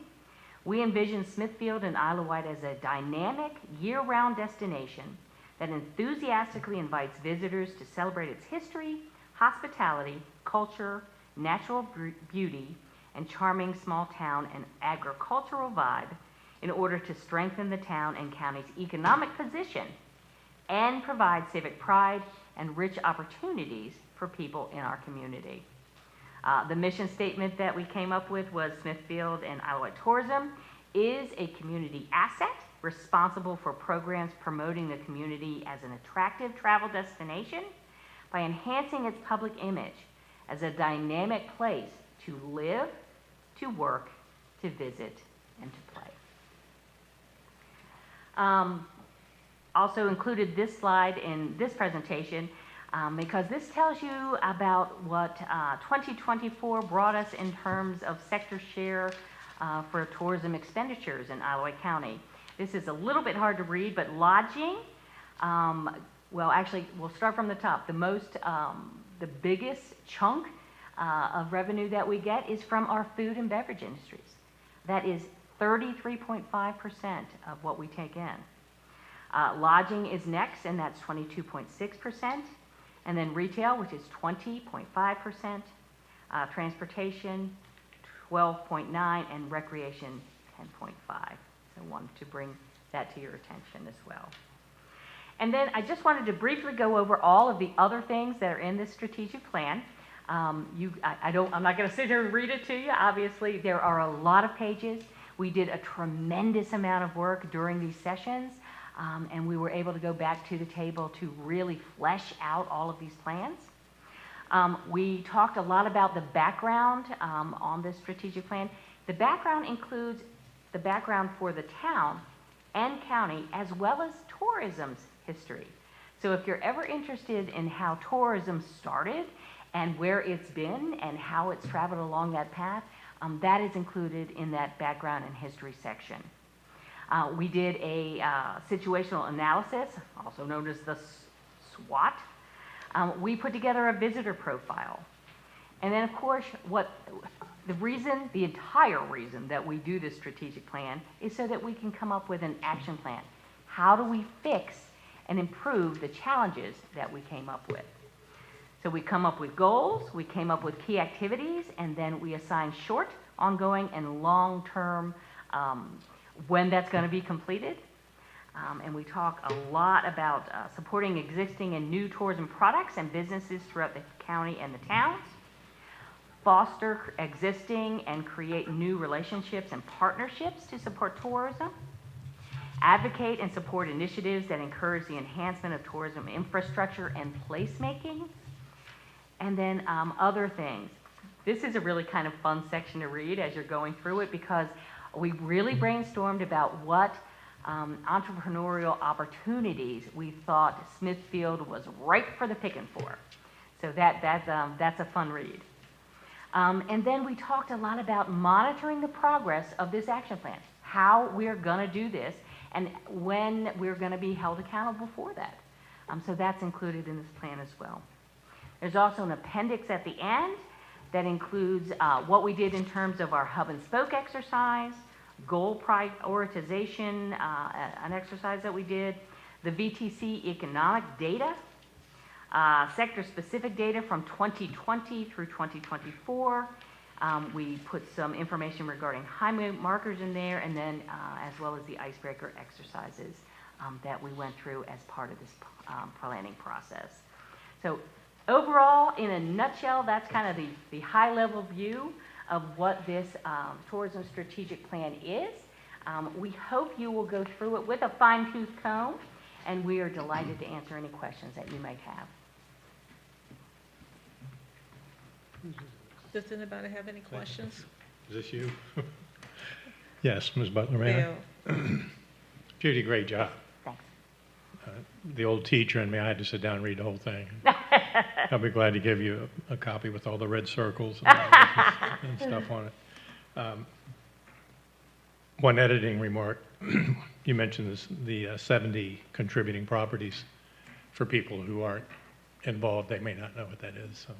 M: we envision Smithfield and Isle of Wight as a dynamic, year-round destination that enthusiastically invites visitors to celebrate its history, hospitality, culture, natural beauty, and charming small town and agricultural vibe in order to strengthen the town and county's economic position and provide civic pride and rich opportunities for people in our community. The mission statement that we came up with was Smithfield and Isle of Wight Tourism is a community asset responsible for programs promoting the community as an attractive travel destination by enhancing its public image as a dynamic place to live, to work, to visit, and to play. Also included this slide in this presentation because this tells you about what 2024 brought us in terms of sector share for tourism expenditures in Isle of Wight County. This is a little bit hard to read, but lodging, well, actually, we'll start from the top. The biggest chunk of revenue that we get is from our food and beverage industries. That is 33.5% of what we take in. Lodging is next, and that's 22.6%. And then retail, which is 20.5%. Transportation, 12.9%, and recreation, 10.5%. So I wanted to bring that to your attention as well. And then I just wanted to briefly go over all of the other things that are in this strategic plan. I'm not going to sit here and read it to you. Obviously, there are a lot of pages. We did a tremendous amount of work during these sessions, and we were able to go back to the table to really flesh out all of these plans. We talked a lot about the background on this strategic plan. The background includes the background for the town and county, as well as tourism's history. So if you're ever interested in how tourism started and where it's been and how it's traveled along that path, that is included in that background and history section. We did a situational analysis, also known as the SWOT. We put together a visitor profile. And then, of course, the entire reason that we do this strategic plan is so that we can come up with an action plan. How do we fix and improve the challenges that we came up with? So we come up with goals, we came up with key activities, and then we assign short, ongoing, and long-term when that's going to be completed. And we talk a lot about supporting existing and new tourism products and businesses throughout the county and the towns, foster existing and create new relationships and partnerships to support tourism, advocate and support initiatives that encourage the enhancement of tourism infrastructure and placemaking, and then other things. This is a really kind of fun section to read as you're going through it, because we really brainstormed about what entrepreneurial opportunities we thought Smithfield was ripe for the picking for. So that's a fun read. And then we talked a lot about monitoring the progress of this action plan, how we're going to do this, and when we're going to be held accountable for that. So that's included in this plan as well. There's also an appendix at the end that includes what we did in terms of our hub and spoke exercise, goal prioritization, an exercise that we did, the VTC economic data, sector-specific data from 2020 through 2024. We put some information regarding highway markers in there, and then as well as the icebreaker exercises that we went through as part of this planning process. So overall, in a nutshell, that's kind of the high-level view of what this tourism strategic plan is. We hope you will go through it with a fine-tooth comb, and we are delighted to answer any questions that you might have.
K: Does anybody have any questions?
G: Is this you? Yes, Ms. Butler, Mayor. Judy, great job.
M: Thanks.
G: The old teacher in me, I had to sit down and read the whole thing. I'll be glad to give you a copy with all the red circles and stuff on it. One editing remark, you mentioned the 70 contributing properties. For people who aren't involved, they may not know what that is, so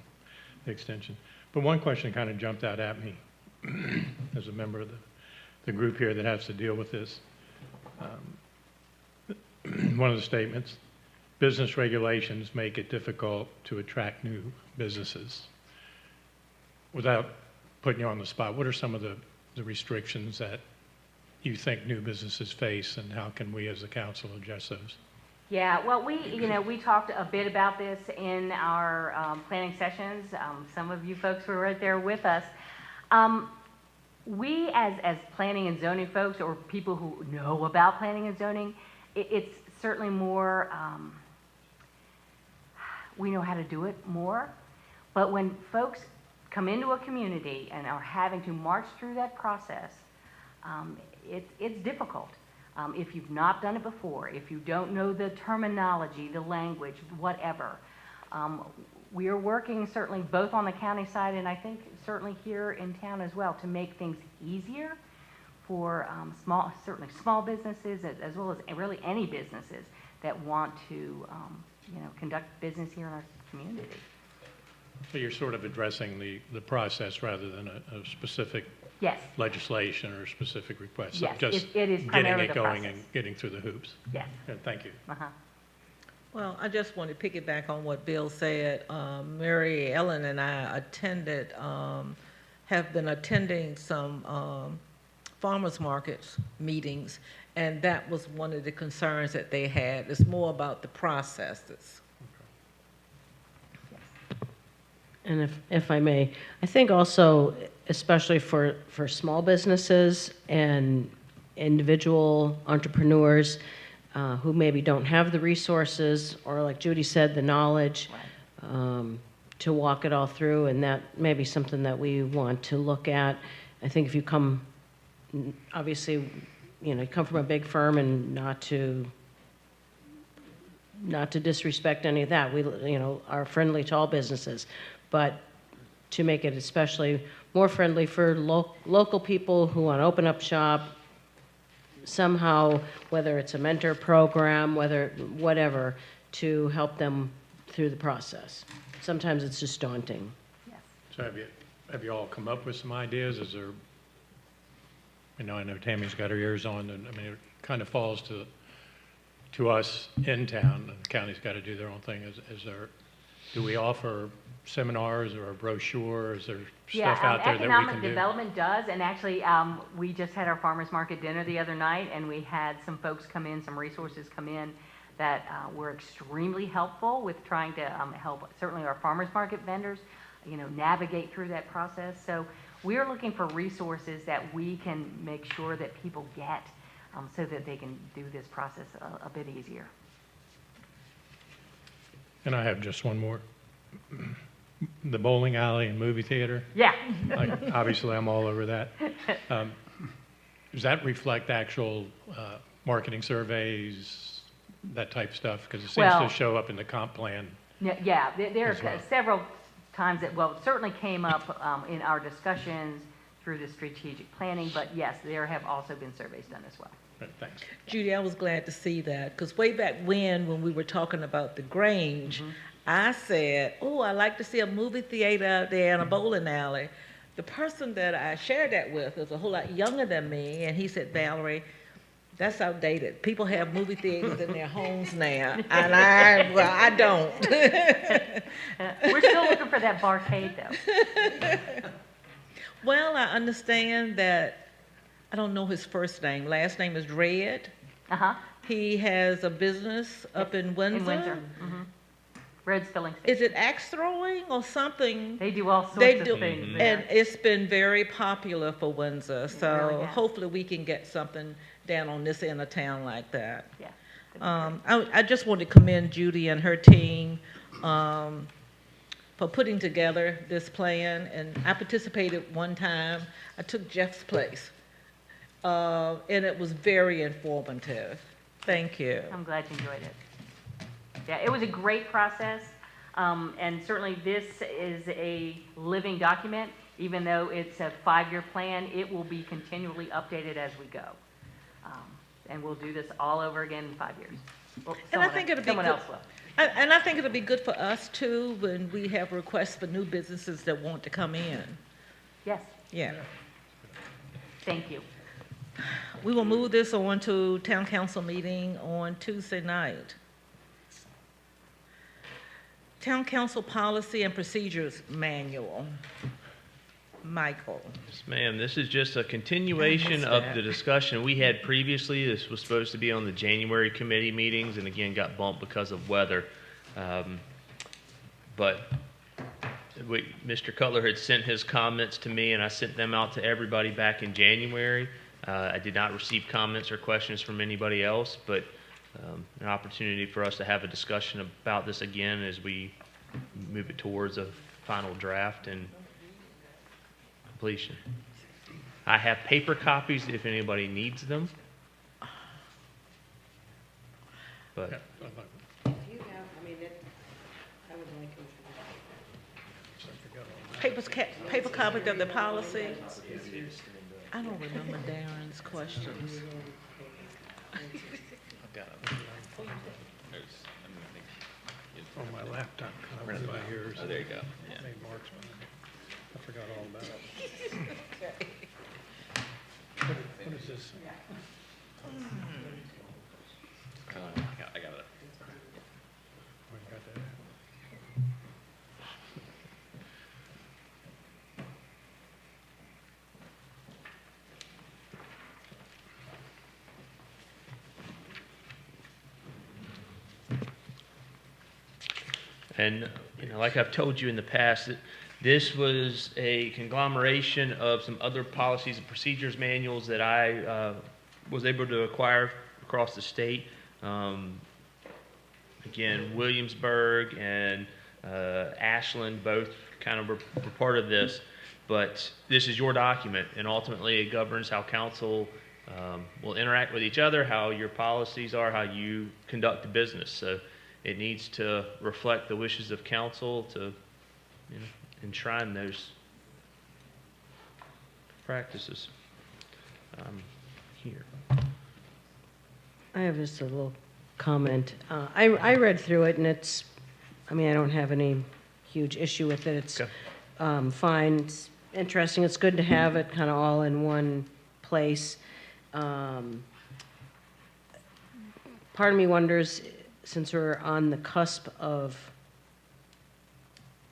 G: the extension. But one question kind of jumped out at me as a member of the group here that has to deal with this. One of the statements, business regulations make it difficult to attract new businesses. Without putting you on the spot, what are some of the restrictions that you think new businesses face, and how can we as a council address those?
M: Yeah, well, we talked a bit about this in our planning sessions. Some of you folks were right there with us. We, as planning and zoning folks, or people who know about planning and zoning, it's certainly more, we know how to do it more. But when folks come into a community and are having to march through that process, it's difficult. If you've not done it before, if you don't know the terminology, the language, whatever. We are working certainly both on the county side and I think certainly here in town as well to make things easier for certainly small businesses as well as really any businesses that want to conduct business here in our community.
G: So you're sort of addressing the process rather than a specific
M: Yes.
G: legislation or specific request.
M: Yes,
G: So just
M: it is
G: getting
M: primarily
G: it
M: the
G: going
M: process.
G: and getting through the hoops.
M: Yes.
G: Good, thank you.
M: Uh-huh.
K: Well, I just want to piggyback on what Bill said. Mary Ellen and I have been attending some farmers markets meetings, and that was one of the concerns that they had. It's more about the processes.
I: And if I may, I think also, especially for small businesses and individual entrepreneurs who maybe don't have the resources or, like Judy said, the knowledge to walk it all through, and that may be something that we want to look at. I think if you come, obviously, you come from a big firm, and not to disrespect any of that. We, are friendly to all businesses. But to make it especially more friendly for local people who want to open up shop, somehow, whether it's a mentor program, whatever, to help them through the process. Sometimes it's just daunting.
M: Yes.
G: So have you all come up with some ideas? Is there, I know Tammy's got her ears on, and it kind of falls to us in town, and the county's got to do their own thing. Do we offer seminars or a brochure? Is there stuff out there that we can do?
M: Economic development does, and actually, we just had our farmers market dinner the other night, and we had some folks come in, some resources come in that were extremely helpful with trying to help certainly our farmers market vendors, navigate through that process. So we're looking for resources that we can make sure that people get so that they can do this process a bit easier.
G: And I have just one more. The bowling alley and movie theater,
M: Yeah.
G: like, obviously I'm all over that. Does that reflect actual marketing surveys, that type stuff? Because it seems
M: Well,
G: to show up in the comp plan.
M: Yeah, there
G: As well.
M: are several times that, well, it certainly came up in our discussions through the strategic planning, but yes, there have also been surveys done as well.
G: Right, thanks.
K: Judy, I was glad to see that, because way back when we were talking about the Grange, I said, oh, I like to see a movie theater out there and a bowling alley. The person that I shared that with is a whole lot younger than me, and he said, Valerie, that's outdated. People have movie theaters in their homes now, and I don't.
M: We're still looking for that barcade, though.
K: Well, I understand that, I don't know his first name. Last name is Red.
M: Uh-huh.
K: He has a business up in Windsor.
M: In Windsor. Red's filling station.
K: Is it axe throwing or something?
M: They do all sorts
K: They
M: of
K: do,
M: things
K: and
M: there.
K: it's been very popular for Windsor. So
M: really has.
K: hopefully we can get something down on this end of town like that.
M: Yeah.
K: I just want to commend Judy and her team for putting together this plan. And I participated one time. I took Jeff's place, and it was very informative. Thank you.
M: I'm glad you enjoyed it. Yeah, it was a great process, and certainly this is a living document. Even though it's a 5-year plan, it will be continually updated as we go. And we'll do this all over again in 5 years. Well,
K: And I think it'll be
M: someone
K: good.
M: else will.
K: And I think it'll be good for us too when we have requests for new businesses that want to come in.
M: Yes,
K: Yeah.
M: thank you.
K: We will move this on to town council meeting on Tuesday night. Town council policy and procedures manual. Michael.
F: Yes, ma'am. This is just a continuation of the discussion we had previously. This was supposed to be on the January committee meetings and again got bumped because of weather. But Mr. Cutler had sent his comments to me and I sent them out to everybody back in January. I did not receive comments or questions from anybody else, but an opportunity for us to have a discussion about this again as we move it towards a final draft and completion. I have paper copies if anybody needs them. But
I: If you have, I mean, I would like
K: Paper copy of the policy. I don't remember Darren's questions.
G: On my laptop, I went by yours.
F: Oh, there you go.
G: I made marks on it. I forgot all about it. What is this?
F: I got it.
G: Oh, you got that?
F: And, like I've told you in the past, this was a conglomeration of some other policies and procedures manuals that I was able to acquire across the state. Again, Williamsburg and Ashland both kind of were part of this, but this is your document, and ultimately it governs how council will interact with each other, how your policies are, how you conduct the business. So it needs to reflect the wishes of council to enshrine those practices. Here.
I: I have just a little comment. I read through it, and it's, I mean, I don't have any huge issue with it. It's
F: Okay.
I: fine, it's interesting, it's good to have it kind of all in one place. Part of me wonders, since we're on the cusp of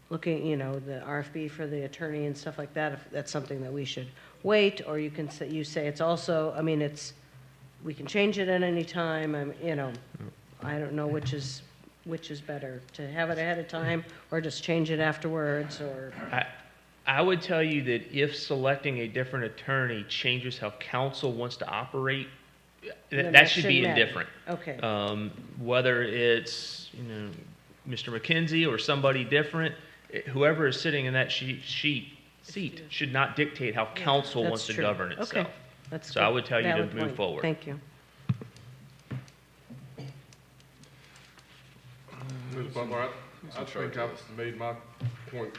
I: looking, the RFP for the attorney and stuff like that, if that's something that we should wait, or you can say, it's also, I mean, we can change it at any time, I don't know which is better, to have it ahead of time, or just change it afterwards, or...
F: I would tell you that if selecting a different attorney changes how council wants to operate,
I: Then
F: that should be
I: shouldn't matter.
F: indifferent.
I: Okay.
F: Whether it's, Mr. McKenzie or somebody different, whoever is sitting in that seat should not dictate how council
I: That's
F: wants to
I: true.
F: govern itself.
I: Okay. That's
F: So I
I: good.
F: would tell you to
I: Valid
F: move
I: point.
F: forward.
I: Thank you.
C: Ms. Butler, I think I've made my point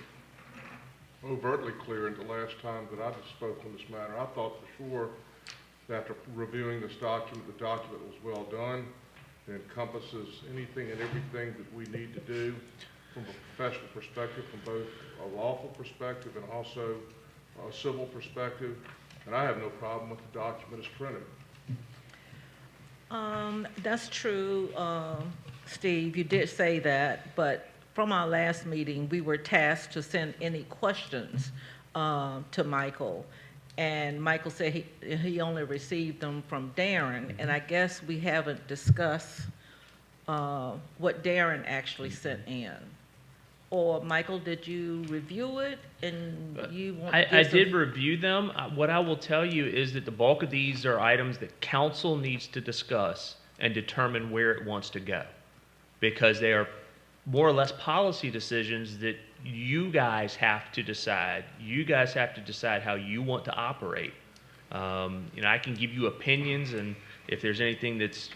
C: overtly clear in the last time that I just spoke on this matter. I thought for sure that after reviewing this document, the document was well done. It encompasses anything and everything that we need to do from a professional perspective, from both a lawful perspective and also a civil perspective. And I have no problem with the document as printed.
K: That's true, Steve, you did say that, but from our last meeting, we were tasked to send any questions to Michael. And Michael said he only received them from Darren, and I guess we haven't discussed what Darren actually sent in. Or, Michael, did you review it and you want to
F: I
K: give
F: did
K: some-
F: review them. What I will tell you is that the bulk of these are items that council needs to discuss and determine where it wants to go. Because they are more or less policy decisions that you guys have to decide. You guys have to decide how you want to operate. I can give you opinions, and if there's anything that's,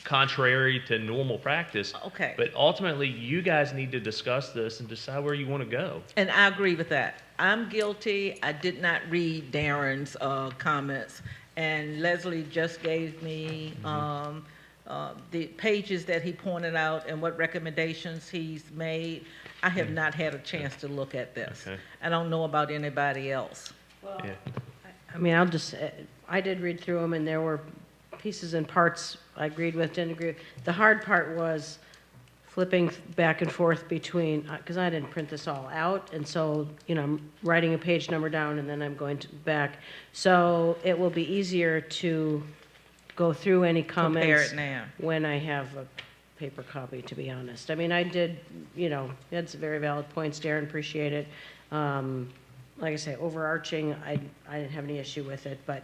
F: contrary to normal practice.
K: Okay.
F: But ultimately, you guys need to discuss this and decide where you want to go.
K: And I agree with that. I'm guilty. I did not read Darren's comments, and Leslie just gave me the pages that he pointed out and what recommendations he's made. I have not had a chance to look at this.
F: Okay.
K: I don't know about anybody else.
F: Yeah.
I: I mean, I did read through them, and there were pieces and parts I agreed with, didn't agree with. The hard part was flipping back and forth between, because I didn't print this all out, and so, I'm writing a page number down, and then I'm going back. So it will be easier to go through any comments.
K: Compare it now.
I: When I have a paper copy, to be honest. I mean, I did, you had some very valid points, Darren, appreciate it. Like I say, overarching, I didn't have any issue with it, but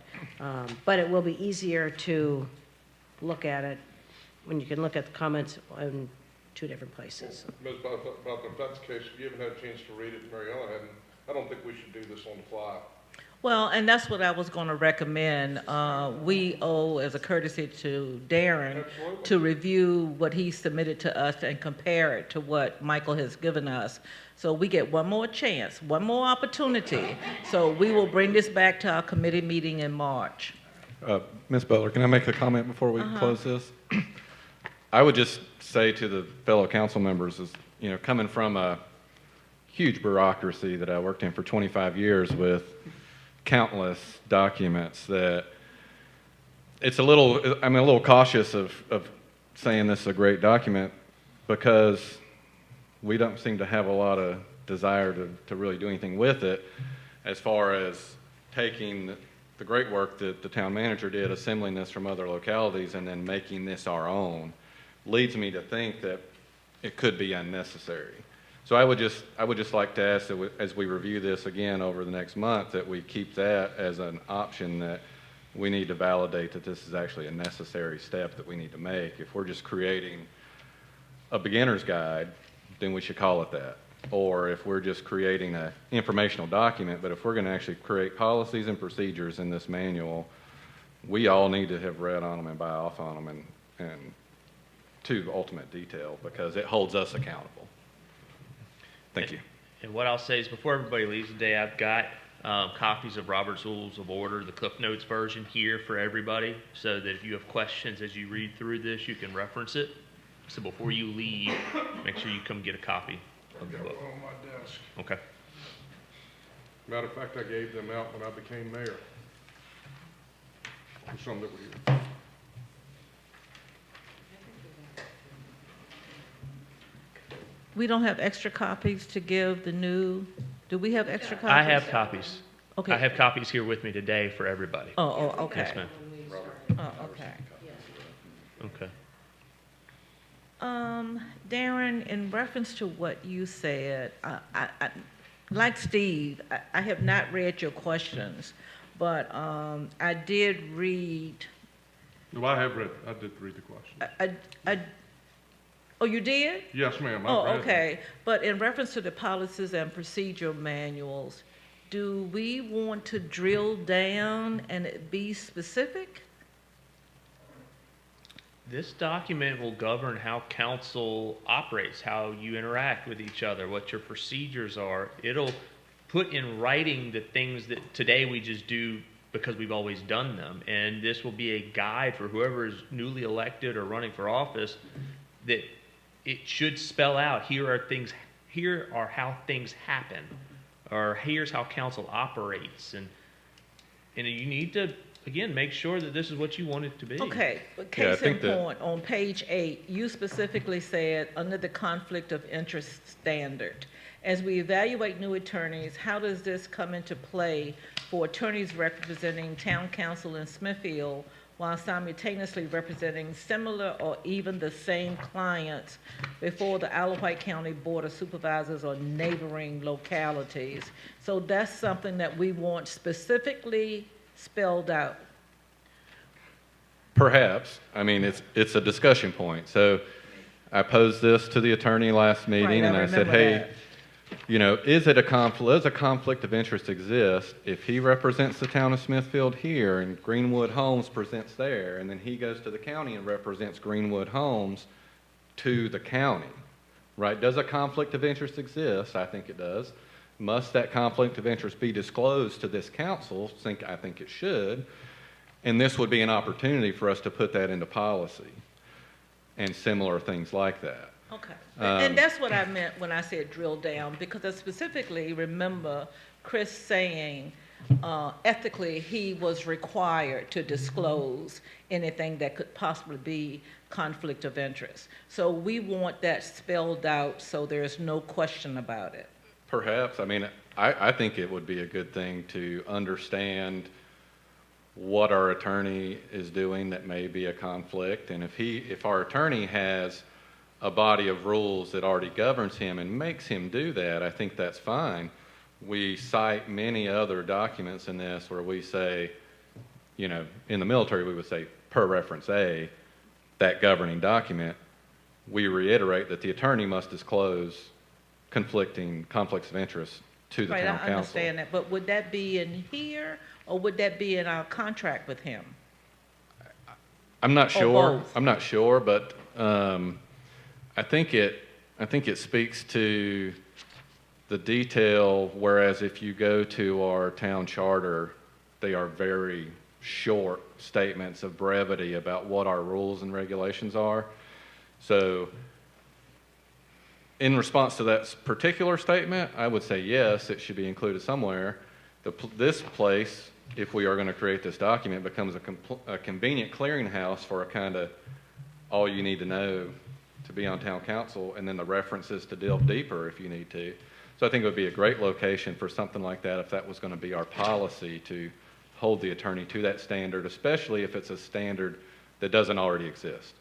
I: it will be easier to look at it when you can look at the comments in two different places.
C: Ms. Butler, if that's the case, if you haven't had a chance to read it, Mary Ellen hadn't, I don't think we should do this on the fly.
K: Well, and that's what I was going to recommend. We owe, as a courtesy to Darren,
C: Absolutely.
K: to review what he submitted to us and compare it to what Michael has given us. So we get one more chance, one more opportunity. So we will bring this back to our committee meeting in March.
N: Ms. Butler, can I make a comment before we close this? I would just say to the fellow council members is, coming from a huge bureaucracy that I worked in for 25 years with countless documents, that I'm a little cautious of saying this is a great document because we don't seem to have a lot of desire to really do anything with it, as far as taking the great work that the town manager did, assembling this from other localities and then making this our own, leads me to think that it could be unnecessary. So I would just like to ask that as we review this again over the next month, that we keep that as an option, that we need to validate that this is actually a necessary step that we need to make. If we're just creating a beginner's guide, then we should call it that. Or if we're just creating an informational document, but if we're going to actually create policies and procedures in this manual, we all need to have read on them and buy off on them and to ultimate detail, because it holds us accountable. Thank you.
F: And what I'll say is, before everybody leaves today, I've got copies of Robert's Rules of Order, the Cliff Notes version, here for everybody, so that if you have questions as you read through this, you can reference it. So before you leave, make sure you come get a copy of the
C: I've got
F: book.
C: one on my desk.
F: Okay.
C: Matter of fact, I gave them out when I became mayor. For some that were here.
K: We don't have extra copies to give the new, do we have extra copies?
F: I have copies.
K: Okay.
F: I have copies here with me today for everybody.
K: Oh, okay.
F: Yes, ma'am.
K: Oh, okay.
F: Okay.
K: Darren, in reference to what you said, like Steve, I have not read your questions, but I did read
C: No, I did read the question.
K: Oh, you did?
C: Yes, ma'am. I
K: Oh,
C: read it.
K: okay. But in reference to the policies and procedure manuals, do we want to drill down and be specific?
F: This document will govern how council operates, how you interact with each other, what your procedures are. It'll put in writing the things that today we just do because we've always done them. And this will be a guide for whoever is newly elected or running for office, that it should spell out, here are how things happen, or here's how council operates. And you need to, again, make sure that this is what you want it to be.
K: Okay, but
N: Yeah, I
K: case in
N: think that-
K: point, on page 8, you specifically said, under the conflict of interest standard, as we evaluate new attorneys, how does this come into play for attorneys representing town council in Smithfield while simultaneously representing similar or even the same clients before the Isle of White County Board of Supervisors or neighboring localities? So that's something that we want specifically spelled out.
N: Perhaps. I mean, it's a discussion point. So I posed this to the attorney last meeting,
K: Right,
N: and
K: I
N: I said,
K: remember
N: hey,
K: that.
N: you know, does a conflict of interest exist if he represents the town of Smithfield here and Greenwood Homes presents there, and then he goes to the county and represents Greenwood Homes to the county, right? Does a conflict of interest exist? I think it does. Must that conflict of interest be disclosed to this council? I think it should. And this would be an opportunity for us to put that into policy and similar things like that.
K: Okay, and that's what I meant when I said drill down, because I specifically remember Chris saying ethically he was required to disclose anything that could possibly be conflict of interest. So we want that spelled out so there's no question about it.
N: Perhaps. I mean, I think it would be a good thing to understand what our attorney is doing that may be a conflict, and if our attorney has a body of rules that already governs him and makes him do that, I think that's fine. We cite many other documents in this where we say, you know, in the military we would say per reference A, that governing document, we reiterate that the attorney must disclose conflicts of interest to the
K: Right,
N: town
K: I
N: council.
K: understand that, but would that be in here or would that be in our contract with him?
N: I'm not sure.
K: both?
N: I'm not sure, but I think it speaks to the detail, whereas if you go to our town charter, they are very short statements of brevity about what our rules and regulations are. So in response to that particular statement, I would say yes, it should be included somewhere. This place, if we are going to create this document, becomes a convenient clearinghouse for a kind of all you need to know to be on town council, and then the references to delve deeper if you need to. So I think it would be a great location for something like that if that was going to be our policy, to hold the attorney to that standard, especially if it's a standard that doesn't already exist.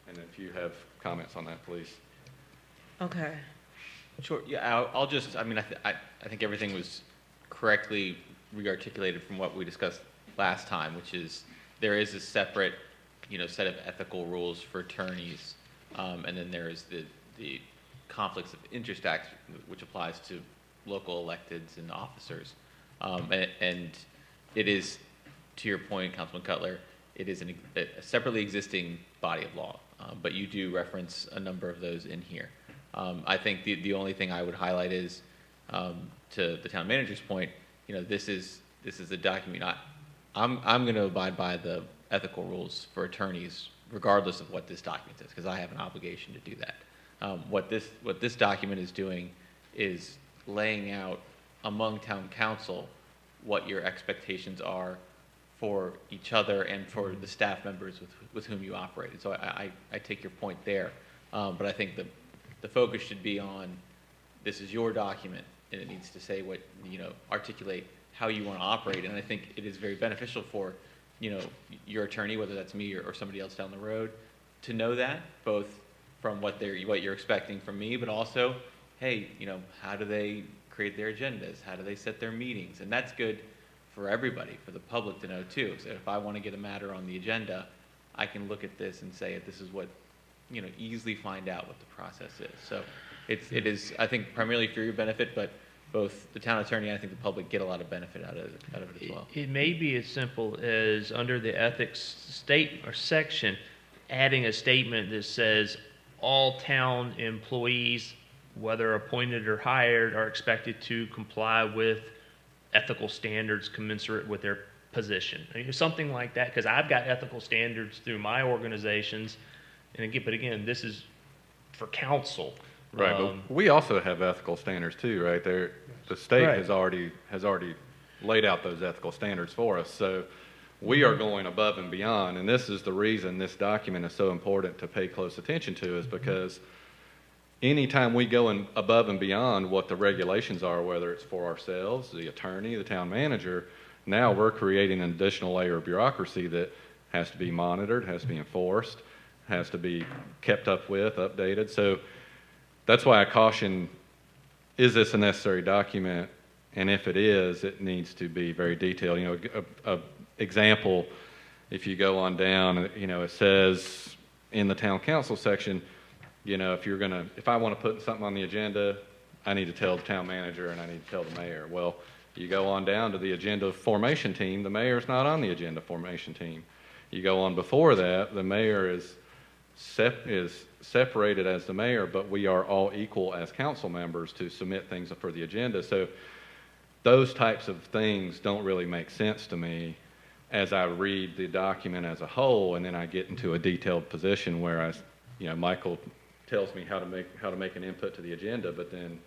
N: And if you have comments on that, please.
K: Okay.
O: Sure, yeah, I'll just, I mean, I think everything was correctly re-articulated from what we discussed last time, which is there is a separate, set of ethical rules for attorneys, and then there is the Conflicts of Interest Act, which applies to local electeds and officers. And it is, to your point, Councilman Cutler, it is a separately existing body of law, but you do reference a number of those in here. I think the only thing I would highlight is, to the town manager's point, this is a document. I'm going to abide by the ethical rules for attorneys, regardless of what this document says, because I have an obligation to do that. What this document is doing is laying out among town council what your expectations are for each other and for the staff members with whom you operate. So I take your point there, but I think the focus should be on, this is your document, and it needs to say what, articulate how you want to operate. And I think it is very beneficial for, your attorney, whether that's me or somebody else down the road, to know that, both from what you're expecting from me, but also, hey, how do they create their agendas? How do they set their meetings? And that's good for everybody, for the public to know too. So if I want to get a matter on the agenda, I can look at this and say, this is what, easily find out what the process is. So it is, I think, primarily for your benefit, but both the town attorney and I think the public get a lot of benefit out of it as well.
F: It may be as simple as under the ethics state or section, adding a statement that says all town employees, whether appointed or hired, are expected to comply with ethical standards commensurate with their position. I mean, something like that, because I've got ethical standards through my organizations, but again, this is for council.
N: Right, but we also have ethical standards too, right? The state
F: Right.
N: has already laid out those ethical standards for us. So we are going above and beyond, and this is the reason this document is so important to pay close attention to, is because anytime we go above and beyond what the regulations are, whether it's for ourselves, the attorney, the town manager, now we're creating an additional layer of bureaucracy that has to be monitored, has to be enforced, has to be kept up with, updated. So that's why I caution, is this a necessary document? And if it is, it needs to be very detailed. A example, if you go on down, it says in the town council section, if I want to put something on the agenda, I need to tell the town manager and I need to tell the mayor. Well, you go on down to the agenda formation team, the mayor's not on the agenda formation team. You go on before that, the mayor is separated as the mayor, but we are all equal as council members to submit things for the agenda. So those types of things don't really make sense to me as I read the document as a whole, and then I get into a detailed position where Michael tells me how to make an input to the agenda, but then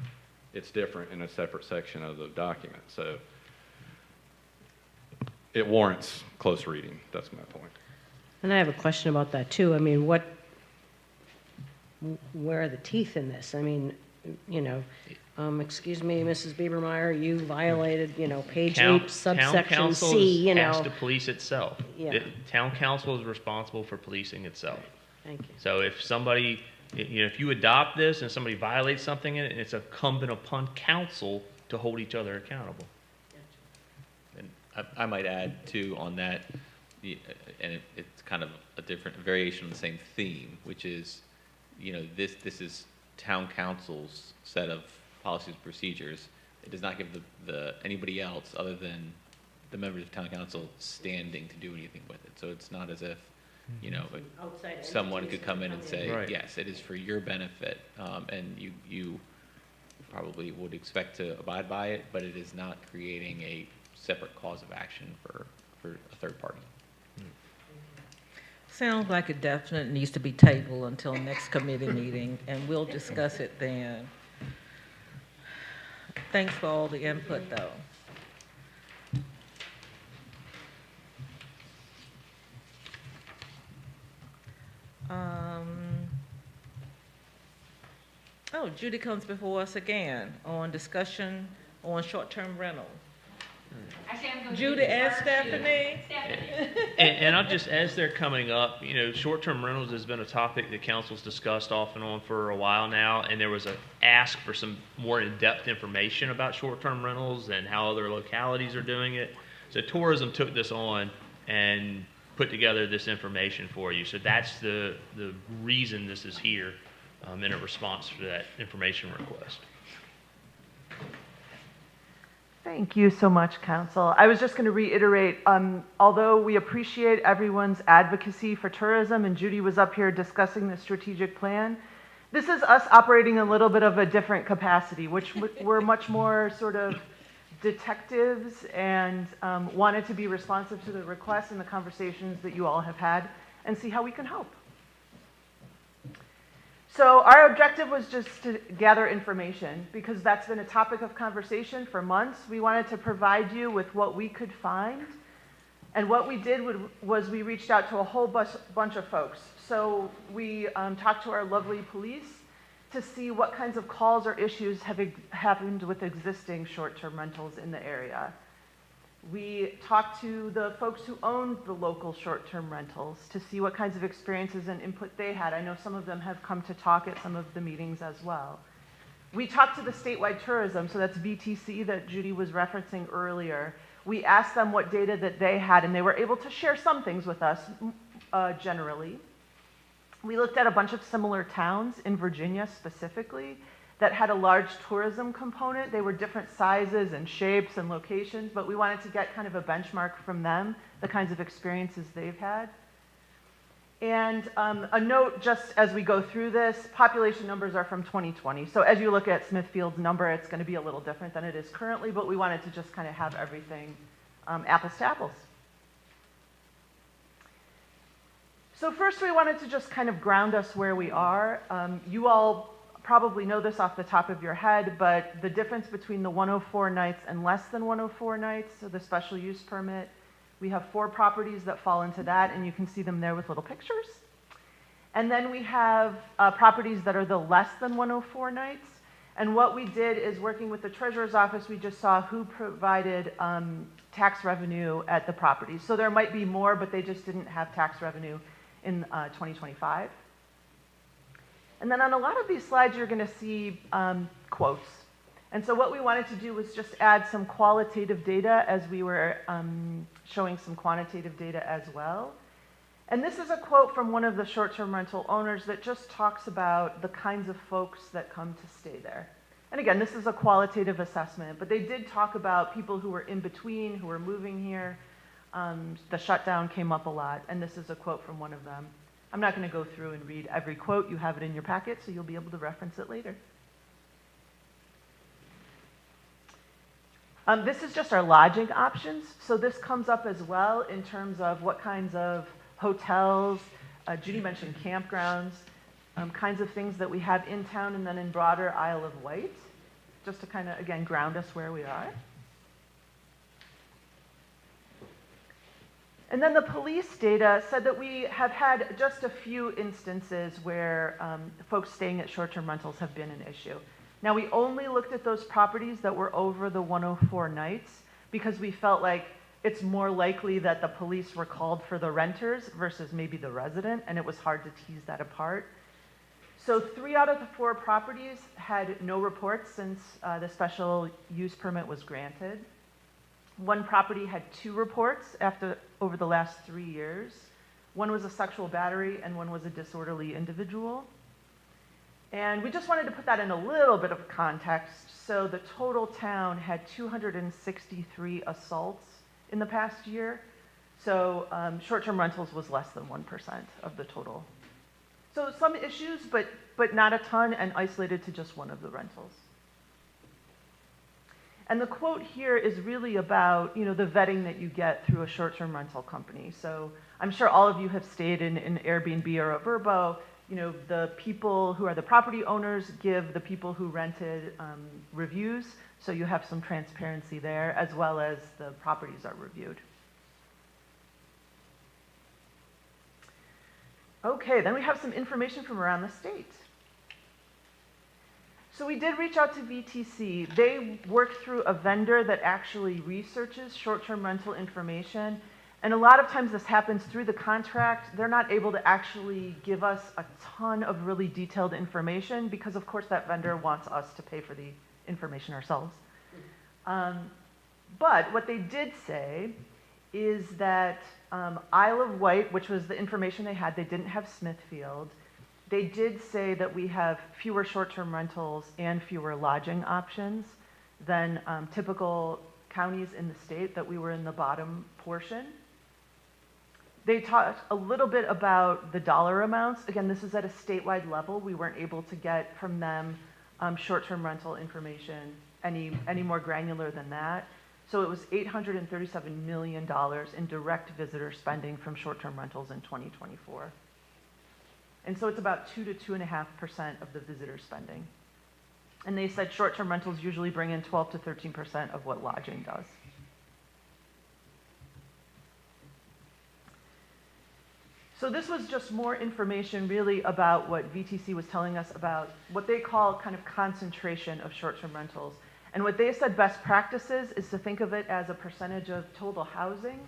N: it's different in a separate section of the document. So it warrants close reading. That's my point.
I: And I have a question about that too. I mean, where are the teeth in this? I mean, excuse me, Mrs. Biebermeyer, you violated, page 8, subsection C,
F: Town council has to police itself.
I: Yeah.
F: Town council is responsible for policing itself.
I: Thank you.
F: So if somebody, if you adopt this and somebody violates something in it, it's incumbent upon council to hold each other accountable.
O: And I might add too on that, and it's kind of a different variation on the same theme, which is, this is town council's set of policies and procedures. It does not give anybody else other than the members of town council standing to do anything with it. So it's not as if, someone could come in and say,
F: Right.
O: yes, it is for your benefit, and you probably would expect to abide by it, but it is not creating a separate cause of action for a third party.
K: Sounds like it definitely needs to be tabled until next committee meeting, and we'll discuss it then. Thanks for all the input, though. Judy comes before us again on discussion on short-term rental. Judy and Stephanie?
F: And I'll just, as they're coming up, short-term rentals has been a topic that council's discussed off and on for a while now, and there was an ask for some more in-depth information about short-term rentals and how other localities are doing it. So tourism took this on and put together this information for you. So that's the reason this is here, in a response to that information request.
P: Thank you so much, Council. I was just going to reiterate, although we appreciate everyone's advocacy for tourism, and Judy was up here discussing the strategic plan, this is us operating a little bit of a different capacity, which we're much more sort of detectives and wanted to be responsive to the requests and the conversations that you all have had and see how we can help. So our objective was just to gather information because that's been a topic of conversation for months. We wanted to provide you with what we could find. And what we did was we reached out to a whole bunch of folks. So we talked to our lovely police to see what kinds of calls or issues have happened with existing short-term rentals in the area. We talked to the folks who owned the local short-term rentals to see what kinds of experiences and input they had. I know some of them have come to talk at some of the meetings as well. We talked to the statewide tourism, so that's VTC that Judy was referencing earlier. We asked them what data that they had, and they were able to share some things with us. generally. We looked at a bunch of similar towns in Virginia specifically that had a large tourism component. They were different sizes and shapes and locations, but we wanted to get kind of a benchmark from them, the kinds of experiences they've had. And a note just as we go through this, population numbers are from 2020. So as you look at Smithfield's number, it's going to be a little different than it is currently, but we wanted to just kind of have everything apples to apples. So first we wanted to just kind of ground us where we are. You all probably know this off the top of your head, but the difference between the 104 nights and less than 104 nights, so the special use permit, we have 4 properties that fall into that, and you can see them there with little pictures. And then we have properties that are the less than 104 nights. And what we did is, working with the treasurer's office, we just saw who provided tax revenue at the properties. So there might be more, but they just didn't have tax revenue in 2025. And then on a lot of these slides, you're going to see quotes. And so what we wanted to do was just add some qualitative data as we were showing some quantitative data as well. And this is a quote from one of the short-term rental owners that just talks about the kinds of folks that come to stay there. And again, this is a qualitative assessment, but they did talk about people who were in between, who were moving here. The shutdown came up a lot, and this is a quote from one of them. I'm not going to go through and read every quote. You have it in your packet, so you'll be able to reference it later. This is just our lodging options. So this comes up as well in terms of what kinds of hotels, Judy mentioned campgrounds, kinds of things that we have in town and then in broader Isle of Wight, just to kind of, again, ground us where we are. And then the police data said that we have had just a few instances where folks staying at short-term rentals have been an issue. Now, we only looked at those properties that were over the 104 nights because we felt like it's more likely that the police were called for the renters versus maybe the resident, and it was hard to tease that apart. So 3 out of the 4 properties had no reports since the special use permit was granted. 1 property had 2 reports over the last 3 years. 1 was a sexual battery and 1 was a disorderly individual. And we just wanted to put that in a little bit of context. So the total town had 263 assaults in the past year. So short-term rentals was less than 1% of the total. So some issues, but not a ton, and isolated to just one of the rentals. And the quote here is really about, the vetting that you get through a short-term rental company. So I'm sure all of you have stayed in an Airbnb or a Vrbo. The people who are the property owners give the people who rented reviews, so you have some transparency there, as well as the properties are reviewed. Okay, then we have some information from around the state. So we did reach out to VTC. They work through a vendor that actually researches short-term rental information. And a lot of times this happens through the contract. They're not able to actually give us a ton of really detailed information because, of course, that vendor wants us to pay for the information ourselves. But what they did say is that Isle of Wight, which was the information they had, they didn't have Smithfield. They did say that we have fewer short-term rentals and fewer lodging options than typical counties in the state, that we were in the bottom portion. They talked a little bit about the dollar amounts. Again, this is at a statewide level. We weren't able to get from them short-term rental information any more granular than that. So it was $837 million in direct visitor spending from short-term rentals in 2024. And so it's about 2 to 2.5% of the visitor spending. And they said short-term rentals usually bring in 12 to 13% of what lodging does. So this was just more information really about what VTC was telling us about what they call kind of concentration of short-term rentals. And what they said best practices is to think of it as a percentage of total housing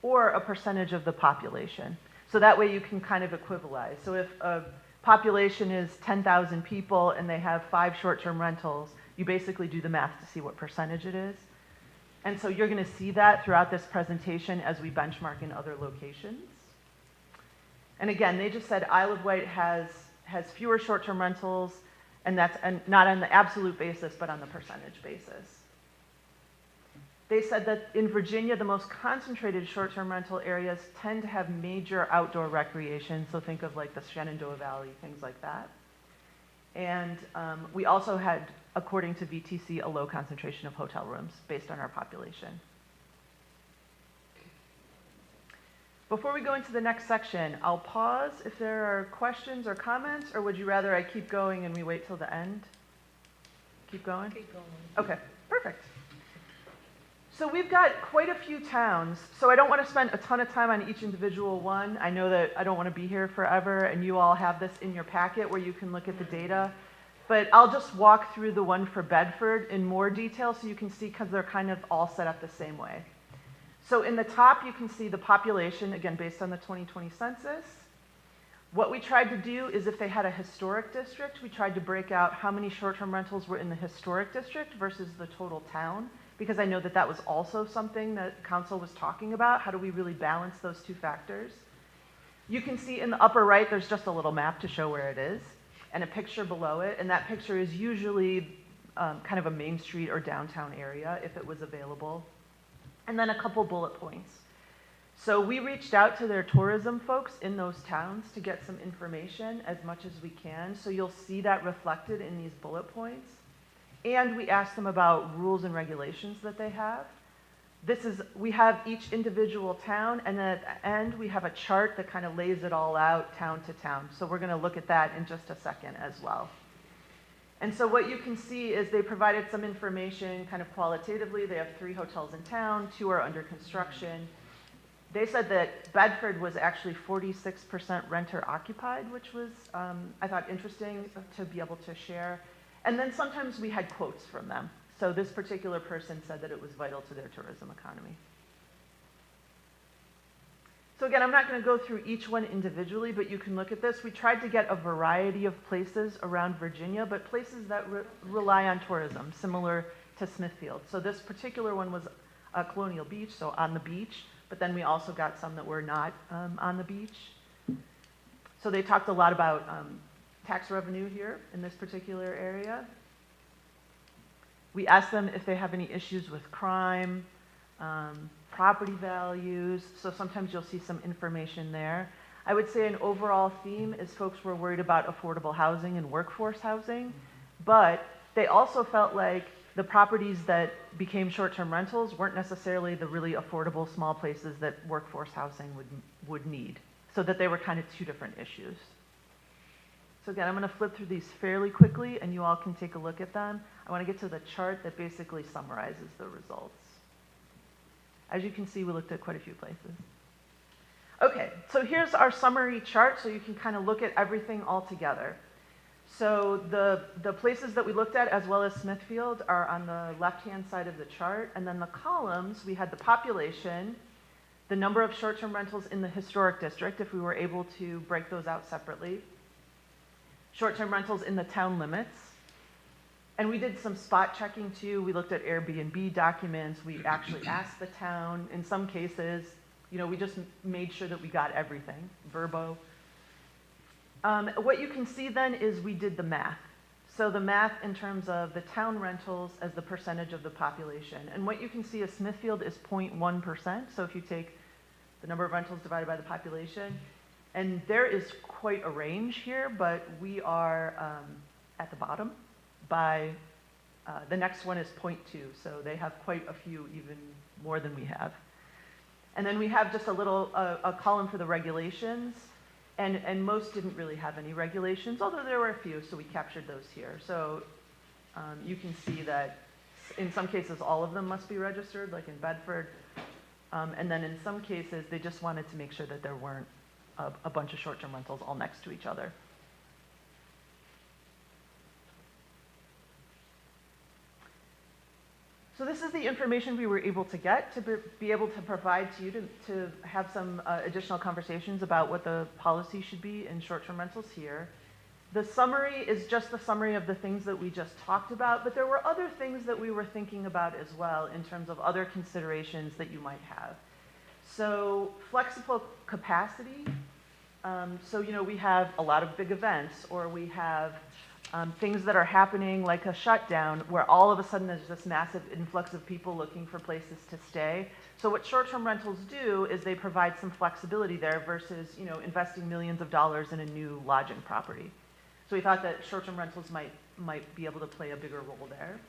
P: or a percentage of the population. So that way you can kind of equivalize. So if a population is 10,000 people and they have 5 short-term rentals, you basically do the math to see what percentage it is. And so you're going to see that throughout this presentation as we benchmark in other locations. And again, they just said Isle of Wight has fewer short-term rentals, and that's not on the absolute basis, but on the percentage basis. They said that in Virginia, the most concentrated short-term rental areas tend to have major outdoor recreation, so think of like the Shenandoah Valley, things like that. And we also had, according to VTC, a low concentration of hotel rooms based on our population. Before we go into the next section, I'll pause if there are questions or comments, or would you rather I keep going and we wait till the end? Keep going?
K: Keep going.
P: Okay, perfect. So we've got quite a few towns, so I don't want to spend a ton of time on each individual one. I know that I don't want to be here forever, and you all have this in your packet where you can look at the data. But I'll just walk through the one for Bedford in more detail so you can see, because they're kind of all set up the same way. So in the top, you can see the population, again, based on the 2020 census. What we tried to do is if they had a historic district, we tried to break out how many short-term rentals were in the historic district versus the total town, because I know that that was also something that council was talking about. How do we really balance those two factors? You can see in the upper right, there's just a little map to show where it is, and a picture below it, and that picture is usually kind of a main street or downtown area if it was available. And then a couple bullet points. So we reached out to their tourism folks in those towns to get some information as much as we can. So you'll see that reflected in these bullet points. And we asked them about rules and regulations that they have. We have each individual town, and then at the end, we have a chart that kind of lays it all out town to town. So we're gonna look at that in just a second as well. And so what you can see is they provided some information kind of qualitatively. They have 3 hotels in town, 2 are under construction. They said that Bedford was actually 46% renter occupied, which was, I thought, interesting to be able to share. And then sometimes we had quotes from them. So this particular person said that it was vital to their tourism economy. So again, I'm not going to go through each one individually, but you can look at this. We tried to get a variety of places around Virginia, but places that rely on tourism, similar to Smithfield. So this particular one was Colonial Beach, so on the beach, but then we also got some that were not on the beach. So they talked a lot about tax revenue here in this particular area. We asked them if they have any issues with crime, property values, so sometimes you'll see some information there. I would say an overall theme is folks were worried about affordable housing and workforce housing, but they also felt like the properties that became short-term rentals weren't necessarily the really affordable small places that workforce housing would need, so that they were kind of 2 different issues. So again, I'm going to flip through these fairly quickly, and you all can take a look at them. I want to get to the chart that basically summarizes the results. As you can see, we looked at quite a few places. Okay, so here's our summary chart, so you can kind of look at everything all together. So the places that we looked at, as well as Smithfield, are on the left-hand side of the chart, and then the columns, we had the population, the number of short-term rentals in the historic district, if we were able to break those out separately, short-term rentals in the town limits, and we did some spot checking too. We looked at Airbnb documents. We actually asked the town. In some cases, you know, we just made sure that we got everything, verbo. What you can see then is we did the math. So the math in terms of the town rentals as the percentage of the population. And what you can see is Smithfield is 0.1%. So if you take the number of rentals divided by the population, and there is quite a range here, but we are at the bottom. By the next one is 0.2, so they have quite a few, even more than we have. And then we have just a little a column for the regulations, and most didn't really have any regulations, although there were a few, so we captured those here. So you can see that in some cases all of them must be registered, like in Bedford, and then in some cases they just wanted to make sure that there weren't a bunch of short-term rentals all next to each other. So this is the information we were able to get to be able to provide to you to have some additional conversations about what the policy should be in short-term rentals here. The summary is just the summary of the things that we just talked about, but there were other things that we were thinking about as well in terms of other considerations that you might have. So flexible capacity So, we have a lot of big events, or we have things that are happening like a shutdown where all of a sudden there's this massive influx of people looking for places to stay. So what short-term rentals do is they provide some flexibility there versus, investing millions of dollars in a new lodging property. So we thought that short-term rentals might be able to play a bigger role there.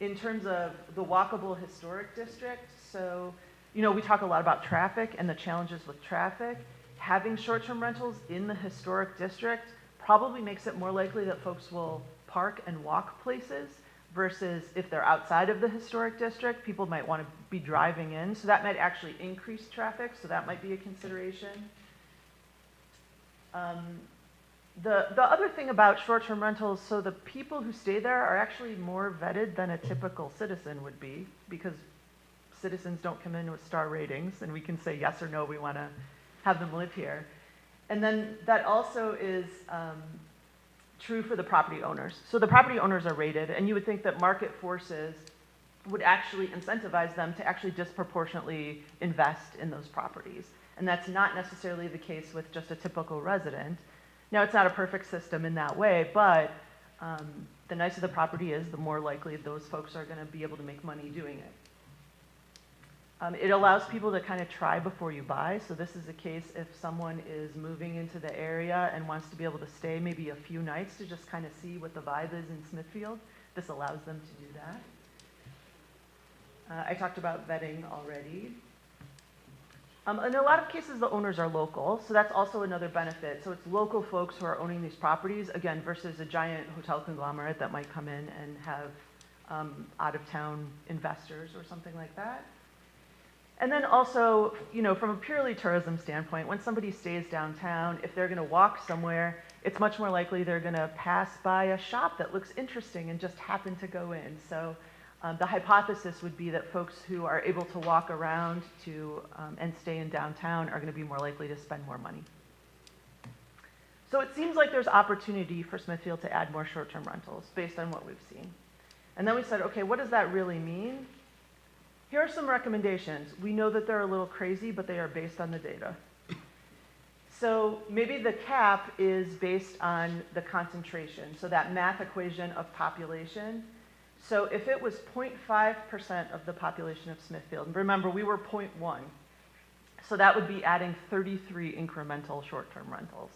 P: In terms of the walkable historic district, so, we talk a lot about traffic and the challenges with traffic. Having short-term rentals in the historic district probably makes it more likely that folks will park and walk places versus if they're outside of the historic district, people might want to be driving in. So that might actually increase traffic, so that might be a consideration. The other thing about short-term rentals, so the people who stay there are actually more vetted than a typical citizen would be, because citizens don't come in with star ratings, and we can say yes or no, we want to have them live here. And then that also is true for the property owners. So the property owners are rated, and you would think that market forces would actually incentivize them to actually disproportionately invest in those properties. And that's not necessarily the case with just a typical resident. Now, it's not a perfect system in that way, but the nicer the property is, the more likely those folks are going to be able to make money doing it. It allows people to kind of try before you buy. So this is a case if someone is moving into the area and wants to be able to stay maybe a few nights to just kind of see what the vibe is in Smithfield. This allows them to do that. I talked about vetting already. In a lot of cases, the owners are local, so that's also another benefit. So it's local folks who are owning these properties, again, versus a giant hotel conglomerate that might come in and have out-of-town investors or something like that. And then also, from a purely tourism standpoint, when somebody stays downtown, if they're going to walk somewhere, it's much more likely they're going to pass by a shop that looks interesting and just happen to go in. So the hypothesis would be that folks who are able to walk around and stay in downtown are going to be more likely to spend more money. So it seems like there's opportunity for Smithfield to add more short-term rentals based on what we've seen. And then we said, okay, what does that really mean? Here are some recommendations. We know that they're a little crazy, but they are based on the data. So maybe the cap is based on the concentration, so that math equation of population. So if it was 0.5% of the population of Smithfield, remember we were 0.1, so that would be adding 33 incremental short-term rentals.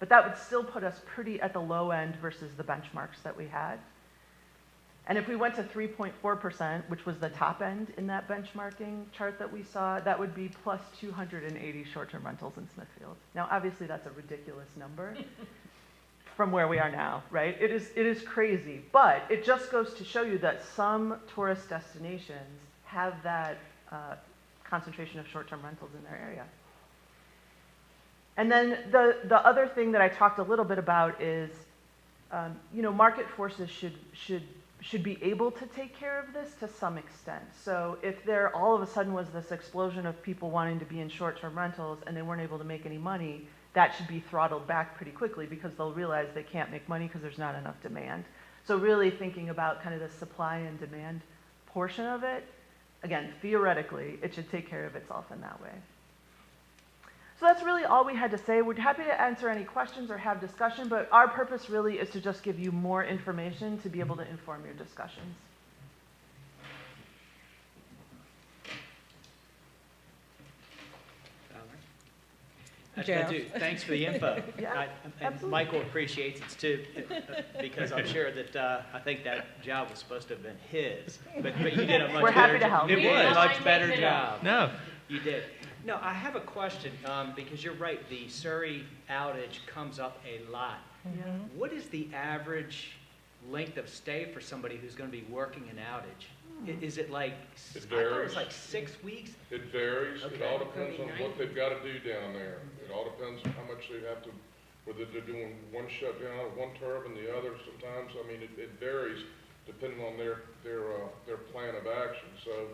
P: But that would still put us pretty at the low end versus the benchmarks that we had. And if we went to 3.4%, which was the top end in that benchmarking chart that we saw, that would be plus 280 short-term rentals in Smithfield. Now, obviously, that's a ridiculous number from where we are now, right? It is crazy, but it just goes to show you that some tourist destinations have that concentration of short-term rentals in their area. And then the other thing that I talked a little bit about is, market forces should be able to take care of this to some extent. So if there all of a sudden was this explosion of people wanting to be in short-term rentals and they weren't able to make any money, that should be throttled back pretty quickly because they'll realize they can't make money because there's not enough demand. So really thinking about kind of the supply and demand portion of it, again, theoretically, it should take care of itself in that way. So that's really all we had to say. We're happy to answer any questions or have discussion, but our purpose really is to just give you more information to be able to inform your discussions.
E: I do. Thanks for the info.
P: Yeah,
E: and Michael appreciates it too, because I'm sure that I think that job was supposed to have been his, but you did a much
P: We're happy
E: better
P: to help.
E: It
P: We
E: was a
M: might
E: much better
M: mix it
E: job.
M: up.
G: No.
E: You did. No, I have a question, because you're right, the Surrey outage comes up a lot.
P: Yeah.
E: What is the average length of stay for somebody who's going to be working an outage? Is it like,
C: It
E: I thought it was
C: varies.
E: like 6 weeks?
C: It varies. It
E: Okay.
C: all depends on what they've got to do down there. It all depends on how much they have to, whether they're doing one shutdown or one turbine, the other sometimes. I mean, it varies depending on their plan of action. So,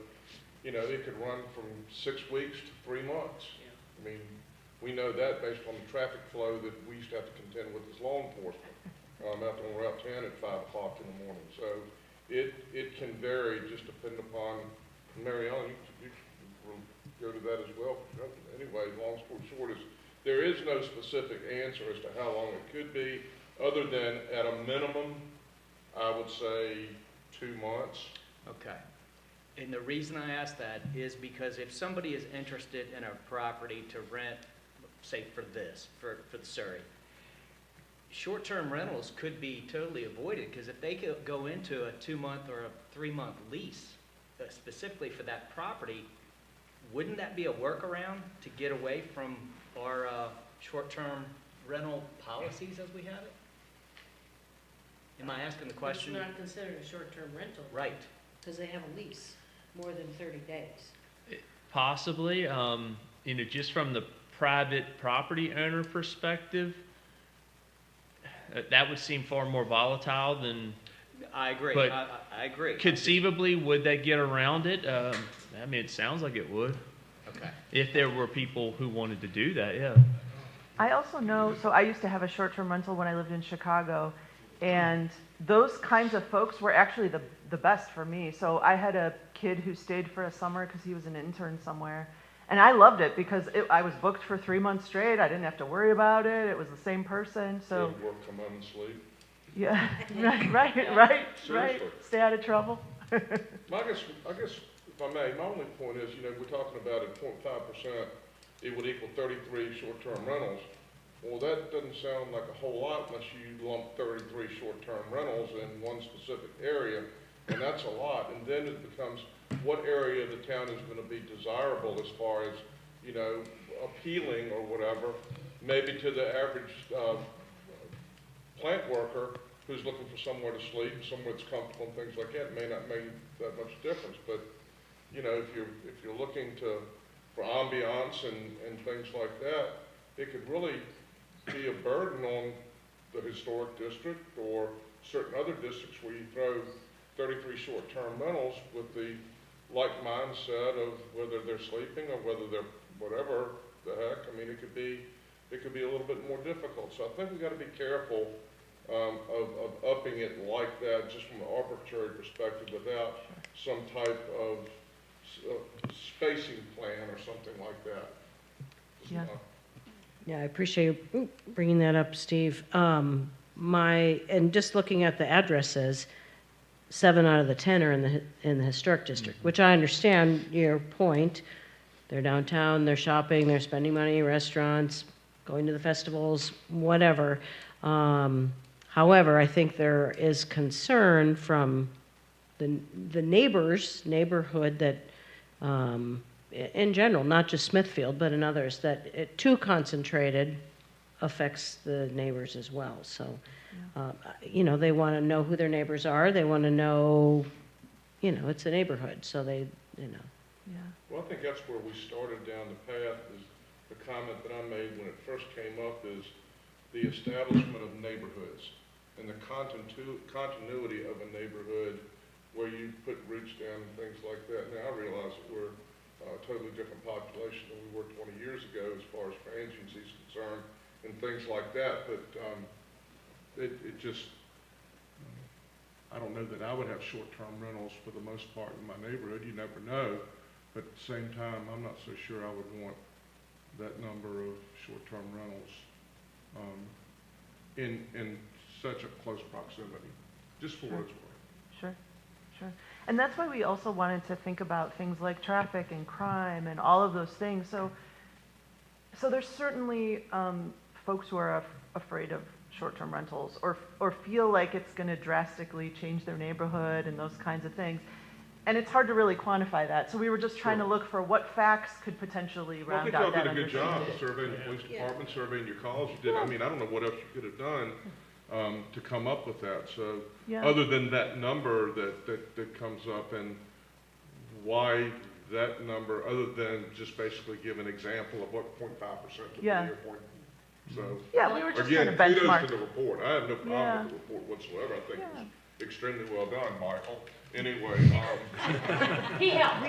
C: it could run from 6 weeks to 3 months.
E: Yeah.
C: I mean, we know that based on the traffic flow that we used to have to contend with as law enforcement out on Route 10 at 5 o'clock in the morning. So it can vary just depending upon, Mariana, you go to that as well. Anyway, long story short is, there is no specific answer as to how long it could be, other than at a minimum, I would say 2 months.
E: Okay. And the reason I ask that is because if somebody is interested in a property to rent, say for the Surrey, short-term rentals could be totally avoided, because if they could go into a 2-month or a 3-month lease specifically for that property, wouldn't that be a workaround to get away from our short-term rental policies as we have it? Am I asking the question?
I: It's not considered a short-term rental.
E: Right.
I: Because they have a lease, more than 30 days.
F: Possibly, just from the private property owner perspective, that would seem far more volatile than.
E: I agree.
F: But
E: I agree.
F: Conceivably, would they get around it? I mean, it sounds like it would.
E: Okay.
F: If there were people who wanted to do that, yeah.
P: I also know, so I used to have a short-term rental when I lived in Chicago, and those kinds of folks were actually the best for me. So I had a kid who stayed for a summer because he was an intern somewhere, and I loved it because I was booked for 3 months straight. I didn't have to worry about it. It was the same person. So
C: Go to work, come home and sleep.
P: yeah, right.
C: Seriously.
P: Stay out of trouble.
C: I guess, if I may, my only point is, we're talking about at 0.5%, it would equal 33 short-term rentals. Well, that doesn't sound like a whole lot unless you lump 33 short-term rentals in one specific area, and that's a lot. And then it becomes, what area of the town is going to be desirable as far as, appealing or whatever, maybe to the average plant worker who's looking for somewhere to sleep, somewhere that's comfortable and things like that. It may not make that much difference, but if you're looking for ambiance and things like that, it could really be a burden on the historic district or certain other districts where you throw 33 short-term rentals with the like mindset of whether they're sleeping or whether they're whatever the heck. I mean, it could be a little bit more difficult. So I think we got to be careful of upping it like that, just from an arbitrary perspective, without some type of spacing plan or something like that.
P: Yeah.
I: Yeah, I appreciate you bringing that up, Steve. And just looking at the addresses, 7 out of the 10 are in the historic district, which I understand your point. They're downtown, they're shopping, they're spending money, restaurants, going to the festivals, whatever. However, I think there is concern from the neighborhood that, in general, not just Smithfield, but in others, that it too concentrated affects the neighbors as well. So, they want to know who their neighbors are. They want to know, it's a neighborhood, so they.
P: Yeah.
C: Well, I think that's where we started down the path, is the comment that I made when it first came up, is the establishment of neighborhoods and the continuity of a neighborhood where you put roots down and things like that. Now, I realize that we're a totally different population than we were 20 years ago as far as transiency is concerned and things like that, but it just, I don't know that I would have short-term rentals for the most part in my neighborhood. You never know, but at the same time, I'm not so sure I would want that number of short-term rentals in such a close proximity, just for what it's worth.
P: Sure. And that's why we also wanted to think about things like traffic and crime and all of those things. So there's certainly folks who are afraid of short-term rentals or feel like it's going to drastically change their neighborhood and those kinds of things. And it's hard to really quantify that. So we were just trying to look for what facts could potentially round out that
C: Well, I think y'all did a good job
P: understanding.
C: surveying the police department, surveying your calls. You did. I mean, I don't know what else you could have done to come up with that. So other than that number that comes up, and why that number, other than just basically give an example of what 0.5% would be or point. So
P: we were just
C: again,
P: trying to
C: kudos
P: benchmark.
C: to the report. I have no problem with the report whatsoever. I think it was extremely well done, Michael. Anyway,
M: He helped.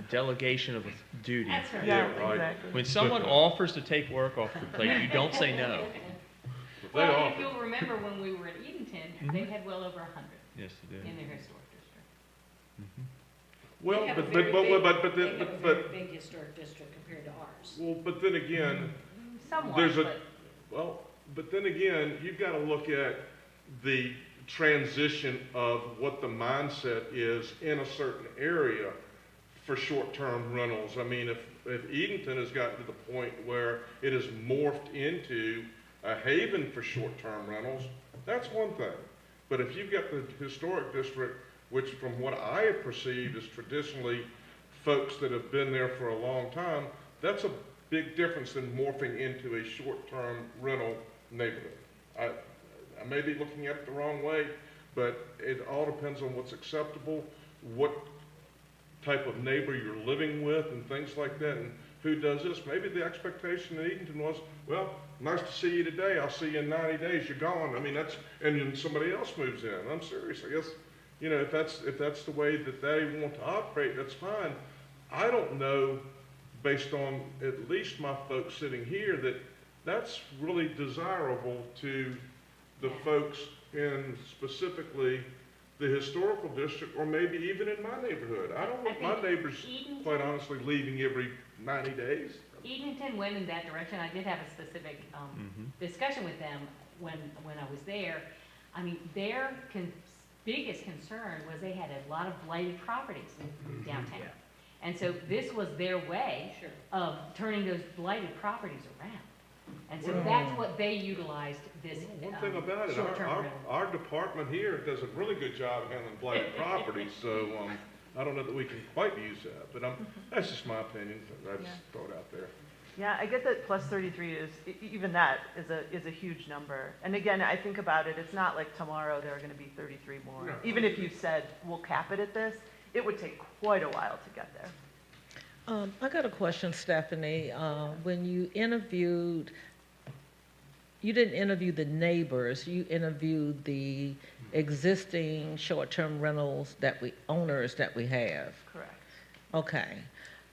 F: Delegation of duty.
M: That's right.
C: yeah, right.
P: Exactly.
F: When someone offers to take work off your plate, you don't say no.
C: If they
M: Well,
C: offer,
M: if you'll remember when we were at Edenton, they had well over 100
F: Yes, they do.
M: in their historic district.
C: Well,
I: They have a
C: but,
I: very
C: but,
I: big-
C: but, but,
I: they
C: then-
I: have a
C: but,
I: very big historic district compared to ours.
C: well, but then again,
M: Somewhat,
C: there's a,
M: but
C: well, but then again, you've got to look at the transition of what the mindset is in a certain area for short-term rentals. I mean, if Edenton has gotten to the point where it has morphed into a haven for short-term rentals, that's one thing. But if you've got the historic district, which from what I have perceived is traditionally folks that have been there for a long time, that's a big difference than morphing into a short-term rental neighborhood. I may be looking at it the wrong way, but it all depends on what's acceptable, what type of neighbor you're living with and things like that, and who does this. Maybe the expectation in Edenton was, well, nice to see you today, I'll see you in 90 days, you're gone. I mean, that's, and then somebody else moves in. I'm serious, I guess, you know, if that's the way that they want to operate, that's fine. I don't know, based on at least my folks sitting here, that that's really desirable to the folks in specifically the historical district, or maybe even in my neighborhood. I don't want my neighbors, quite honestly, leaving every 90 days.
M: Edenton went in that direction. I did have a specific discussion with them when I was there. I mean, their biggest concern was they had a lot of blighted properties in downtown. And so this was their way of turning those blighted properties around. And so that's what they utilized this
C: One thing about it,
M: short-term rental.
C: our department here does a really good job handling blighted properties, so I don't know that we can quite use that, but that's just my opinion. I just throw it out there.
P: Yeah, I get that plus 33 is, even that is a huge number. And again, I think about it, it's not like tomorrow there are going to be 33 more.
C: No.
P: Even if you said, we'll cap it at this, it would take quite a while to get there.
K: I got a question, Stephanie. When you interviewed, you didn't interview the neighbors, you interviewed the existing short-term rentals owners that we have.
P: Correct.
K: Okay.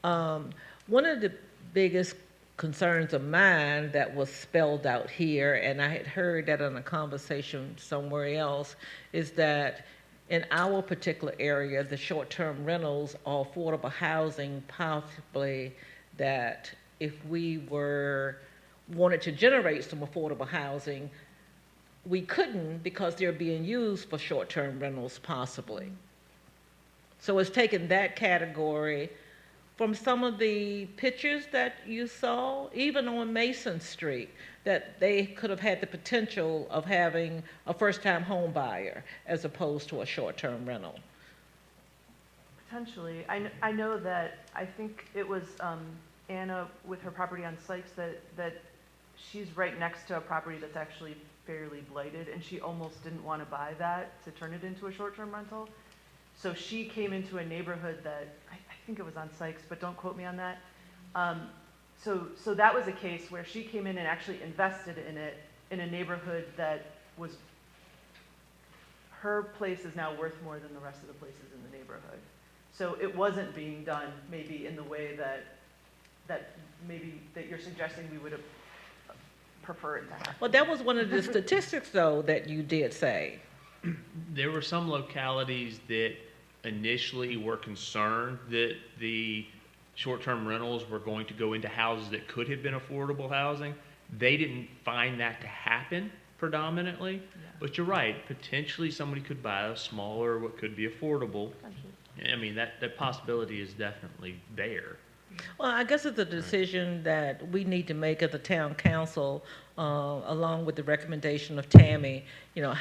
K: One of the biggest concerns of mine that was spelled out here, and I had heard that in a conversation somewhere else, is that in our particular area, the short-term rentals are affordable housing, possibly that if we wanted to generate some affordable housing, we couldn't because they're being used for short-term rentals possibly. So it's taken that category from some of the pictures that you saw, even on Mason Street, that they could have had the potential of having a first-time home buyer as opposed to a short-term rental.
P: Potentially. I know that, I think it was Anna with her property on Sykes that she's right next to a property that's actually fairly blighted, and she almost didn't want to buy that to turn it into a short-term rental. So she came into a neighborhood that, I think it was on Sykes, but don't quote me on that. So that was a case where she came in and actually invested in it in a neighborhood that was, her place is now worth more than the rest of the places in the neighborhood. So it wasn't being done maybe in the way that you're suggesting we would have preferred it to happen.
K: Well, that was one of the statistics, though, that you did say.
F: There were some localities that initially were concerned that the short-term rentals were going to go into houses that could have been affordable housing. They didn't find that to happen predominantly, but you're right, potentially somebody could buy a smaller, what could be affordable. I mean, that possibility is definitely there.
K: Well, I guess it's a decision that we need to make as a town council, along with the recommendation of Tammy, you know,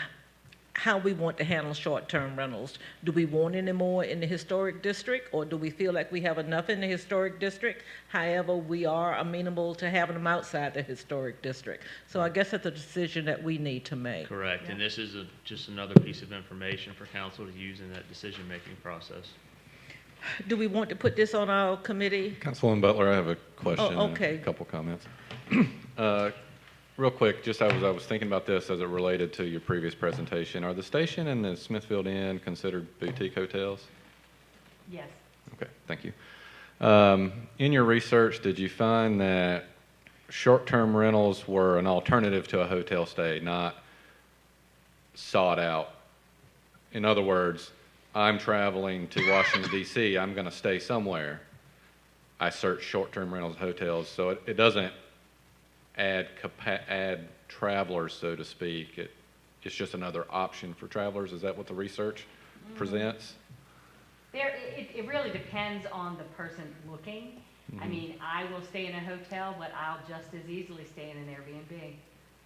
K: how we want to handle short-term rentals. Do we want any more in the historic district, or do we feel like we have enough in the historic district? However, we are amenable to having them outside the historic district. So I guess it's a decision that we need to make.
F: Correct, and this is just another piece of information for council to use in that decision-making process.
K: Do we want to put this on our committee?
N: Councilwoman Butler, I have a question
K: Oh, okay.
N: and a couple comments. Real quick, just I was thinking about this as it related to your previous presentation. Are the Station and the Smithfield Inn considered boutique hotels?
M: Yes.
N: Okay, thank you. In your research, did you find that short-term rentals were an alternative to a hotel stay, not sought out? In other words, I'm traveling to Washington DC, I'm gonna stay somewhere, I search short-term rentals and hotels, so it doesn't add travelers, so to speak. It's just another option for travelers. Is that what the research presents?
M: It really depends on the person looking. I mean, I will stay in a hotel, but I'll just as easily stay in an Airbnb.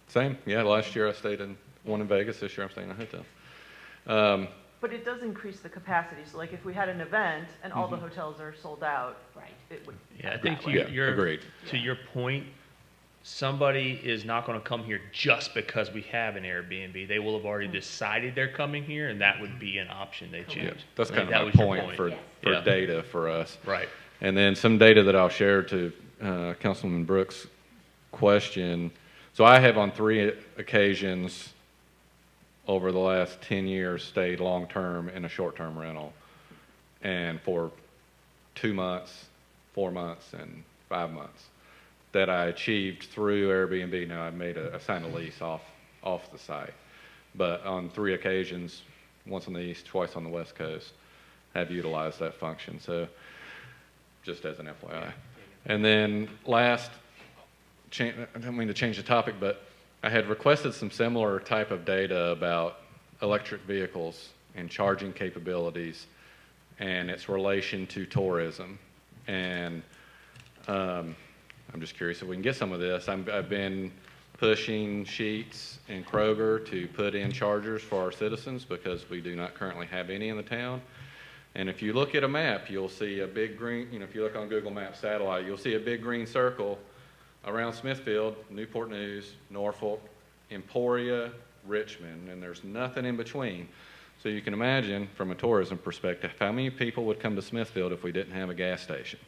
N: Same, yeah, last year I stayed in one in Vegas, this year I'm staying in a hotel.
P: But it does increase the capacity, so like if we had an event and all the hotels are sold out,
M: Right.
P: it would.
F: Yeah, I think
N: Yeah,
F: you're,
N: agreed.
F: to your point, somebody is not gonna come here just because we have an Airbnb. They will have already decided they're coming here, and that would be an option they choose.
N: Yeah, that's
F: I
N: kind
F: think that
N: of
F: was
N: my
F: your
N: point for
F: Yeah.
N: data for us.
F: Right.
N: And then some data that I'll share to Councilman Brooks' question. So I have on 3 occasions over the last 10 years stayed long-term in a short-term rental, and for 2 months, 4 months, and 5 months that I achieved through Airbnb. Now I signed a lease off the site, but on 3 occasions, once on the east, twice on the west coast, have utilized that function. So just as an FYI. And then last, I don't mean to change the topic, but I had requested some similar type of data about electric vehicles and charging capabilities and its relation to tourism. And I'm just curious if we can get some of this. I've been pushing Sheetz and Kroger to put in chargers for our citizens because we do not currently have any in the town. And if you look at a map, you'll see a big green, if you look on Google Maps satellite, you'll see a big green circle around Smithfield, Newport News, Norfolk, Emporia, Richmond, and there's nothing in between. So you can imagine from a tourism perspective, how many people would come to Smithfield if we didn't have a gas station,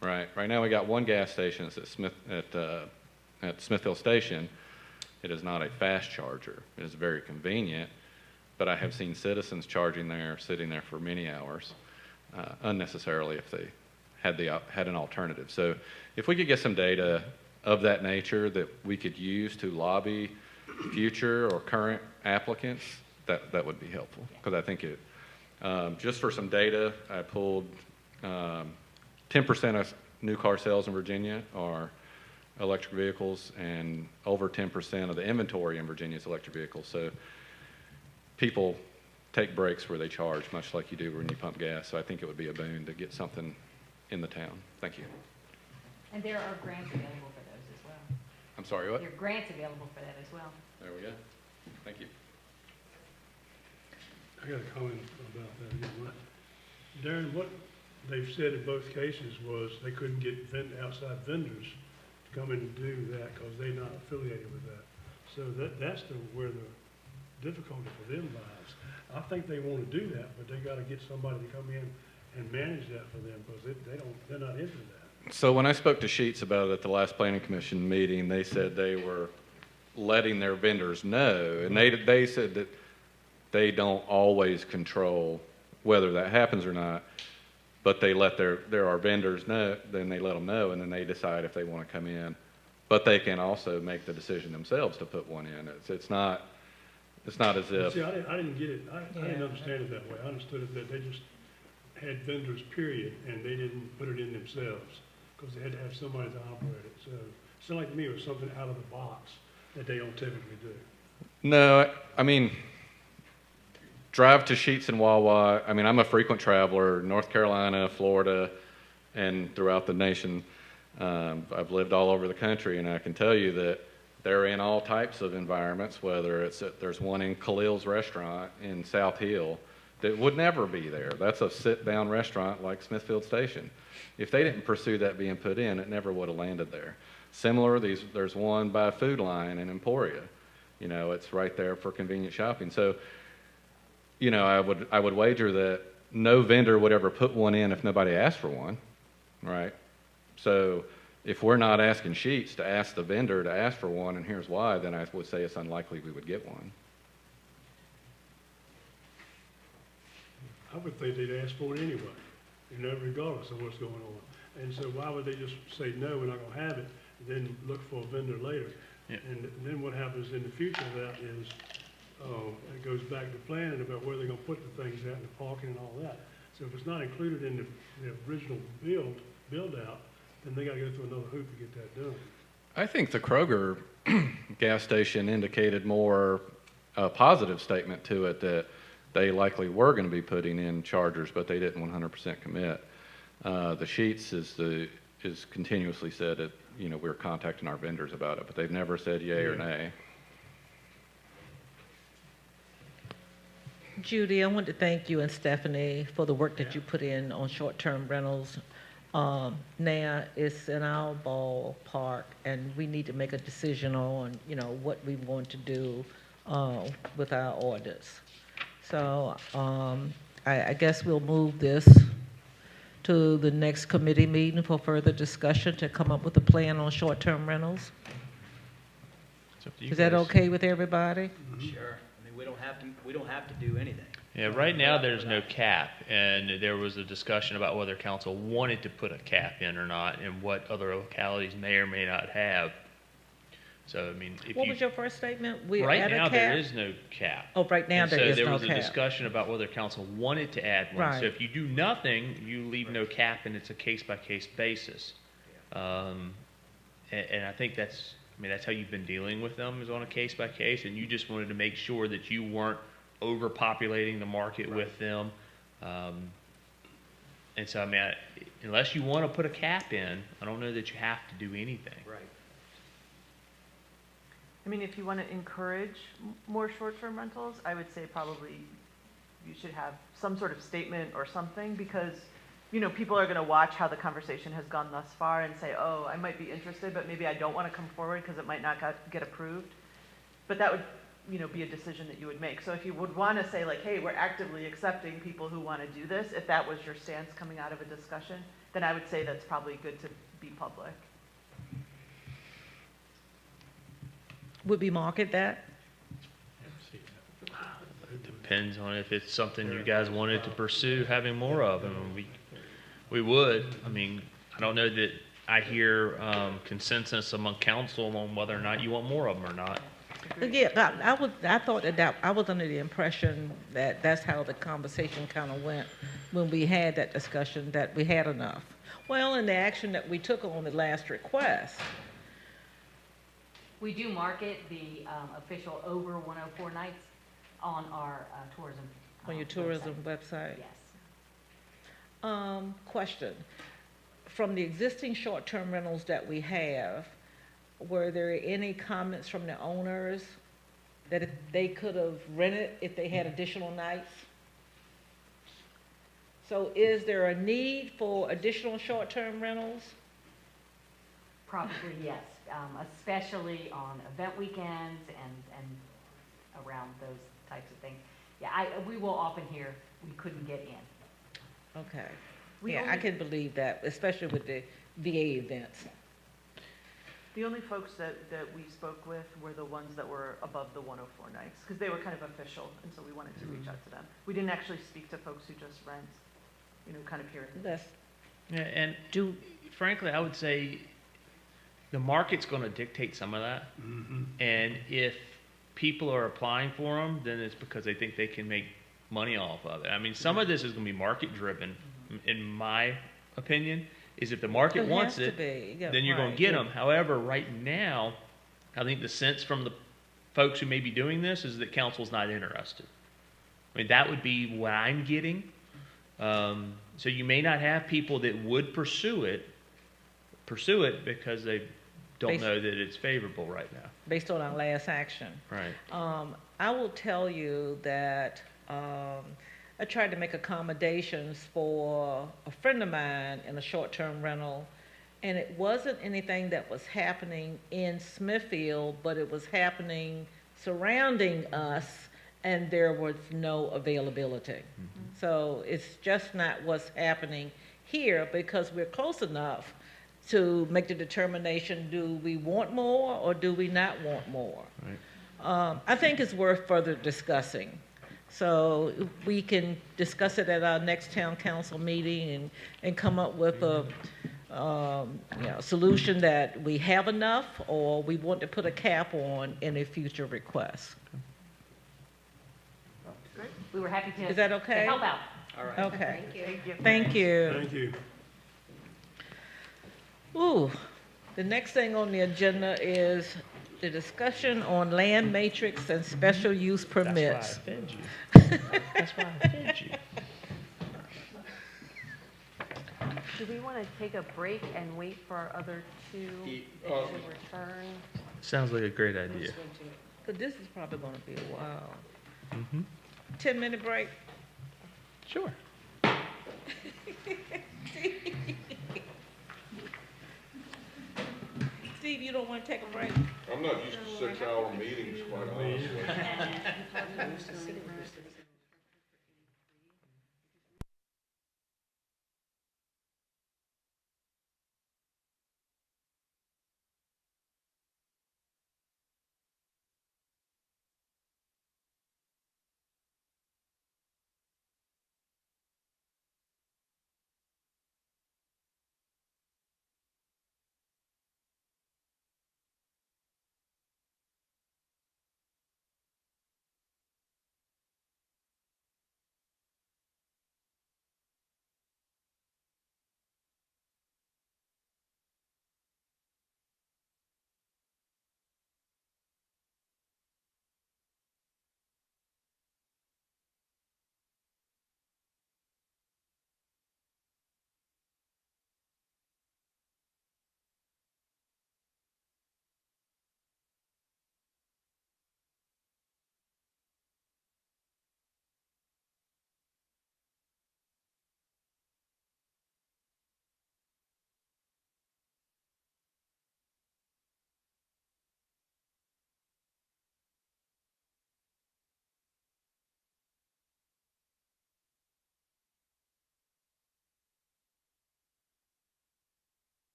N: right? Right now we got one gas station that's at Smithfield Station. It is not a fast charger. It is very convenient, but I have seen citizens charging there, sitting there for many hours, unnecessarily if they had an alternative. So if we could get some data of that nature that we could use to lobby future or current applicants, that would be helpful, because I think it, just for some data, I pulled 10% of new car sales in Virginia are electric vehicles, and over 10% of the inventory in Virginia is electric vehicles. So people take breaks where they charge, much like you do when you pump gas. So I think it would be a boon to get something in the town. Thank you.
M: And there are grants available for those as well.
N: I'm sorry, what?
M: There are grants available for that as well.
N: There we go. Thank you.
A: I got a comment about that again. Darren, what they've said in both cases was they couldn't get outside vendors to come in and do that because they're not affiliated with that. So that's where the difficulty for them lies. I think they want to do that, but they got to get somebody to come in and manage that for them because they're not into that.
N: So when I spoke to Sheetz about it at the last planning commission meeting, they said they were letting their vendors know, and they said that they don't always control whether that happens or not, but they let there are vendors know, then they let them know, and then they decide if they want to come in. But they can also make the decision themselves to put one in. It's not as if.
A: See, I didn't get it. I didn't understand it that way. I understood it that they just had vendors, period, and they didn't put it in themselves because they had to have somebody to operate it. So it sounded like to me it was something out of the box that they don't typically do.
N: No, I mean, drive to Sheetz and Wawa. I mean, I'm a frequent traveler, North Carolina, Florida, and throughout the nation. I've lived all over the country, and I can tell you that they're in all types of environments, whether there's one in Khalil's restaurant in South Hill that would never be there. That's a sit-down restaurant like Smithfield Station. If they didn't pursue that being put in, it never would have landed there. Similar, there's one by Food Line in Emporia. It's right there for convenient shopping. So, I would wager that no vendor would ever put one in if nobody asked for one, right? So if we're not asking Sheetz to ask the vendor to ask for one, and here's why, then I would say it's unlikely we would get one.
A: I would think they'd ask for it anyway, regardless of what's going on. And so why would they just say, no, we're not going to have it, and then look for a vendor later?
F: Yeah.
A: And then what happens in the future of that is it goes back to planning about where they're gonna put the things at and the parking and all that. So if it's not included in the original build out, then they gotta go through another hoop to get that done.
N: I think the Kroger gas station indicated more a positive statement to it that they likely were going to be putting in chargers, but they didn't 100% commit. The Sheets is continuously said that, you know, we're contacting our vendors about it, but they've never said yay or nay.
K: Judy, I want to thank you and Stephanie for the work that you put in on short-term rentals. Now it's in our ballpark, and we need to make a decision on, you know, what we want to do with our orders. So I guess we'll move this to the next committee meeting for further discussion to come up with a plan on short-term rentals. Is that okay with everybody?
E: Sure. I mean, we don't have to do anything.
F: Yeah, right now there's no cap, and there was a discussion about whether council wanted to put a cap in or not, and what other localities may or may not have. So, I mean, if
K: What
F: you,
K: was your first statement? We're
F: right
K: at a
F: now
K: cap?
F: there is no cap.
K: Oh, right now
F: And
K: there is
F: So there
K: no
F: was a
K: cap.
F: discussion about whether council wanted to add one.
K: Right.
F: So if you do nothing, you leave no cap, and it's a case-by-case basis. And I think that's how you've been dealing with them, is on a case-by-case, and you just wanted to make sure that you weren't overpopulating the market with them. And so, I mean, unless you want to put a cap in, I don't know that you have to do anything.
E: Right.
P: I mean, if you want to encourage more short-term rentals, I would say probably you should have some sort of statement or something, because, you know, people are going to watch how the conversation has gone thus far and say, oh, I might be interested, but maybe I don't want to come forward because it might not get approved. But that would, you know, be a decision that you would make. So if you would want to say, like, hey, we're actively accepting people who want to do this, if that was your stance coming out of a discussion, then I would say that's probably good to be public.
K: Would we market that?
F: It depends on if it's something you guys wanted to pursue having more of. I mean, we would. I mean, I don't know that I hear consensus among council on whether or not you want more of them or not.
K: Yeah, I thought that I was under the impression that that's how the conversation kind of went when we had that discussion, that we had enough. Well, in the action that we took on the last request,
M: We do market the official over 104 nights on our tourism
K: on your tourism website.
M: Yes.
K: Question, from the existing short-term rentals that we have, were there any comments from the owners that if they could have rented if they had additional nights? So is there a need for additional short-term rentals?
M: Probably yes, especially on event weekends and around those types of things. Yeah, we will often hear we couldn't get in.
K: Okay. Yeah, I can believe that, especially with the VA events.
P: The only folks that we spoke with were the ones that were above the 104 nights, because they were kind of official, and so we wanted to reach out to them. We didn't actually speak to folks who just rent, you know, kind of here.
F: Yeah, and frankly, I would say the market's going to dictate some of that.
A: Mm-hmm.
F: And if people are applying for them, then it's because they think they can make money off of it. I mean, some of this is going to be market driven, in my opinion. Is if the market wants it, then you're going to get them. However, right now, I think the sense from the folks who may be doing this is that council's not interested. I mean, that would be what I'm getting. So you may not have people that would pursue it because they don't know that it's favorable right now.
K: Based on our last action.
F: Right.
K: I will tell you that I tried to make accommodations for a friend of mine in a short-term rental, and it wasn't anything that was happening in Smithfield, but it was happening surrounding us, and there was no availability. Mm-hmm. So it's just not what's happening here, because we're close enough to make the determination, do we want more or do we not want more? Right. I think it's worth further discussing. So we can discuss it at our next town council meeting and come up with a solution that we have enough, or we want to put a cap on in a future request.
M: we were happy to.
K: Is that okay?
M: To help out.
E: All right.
K: Okay,
L: Thank you.
K: thank you.
A: Thank you.
K: Ooh, the next thing on the agenda is the discussion on land matrix and special use permits.
F: That's why I offend you. That's why I offend you.
L: Do we want to take a break and wait for our other two to return?
F: Sounds like a great idea.
K: But this is probably gonna be a while.
F: Mm-hmm.
K: 10-minute break?
F: Sure.
K: Steve, you don't wanna take a break?
C: I'm not used to 6-hour meetings, quite honestly.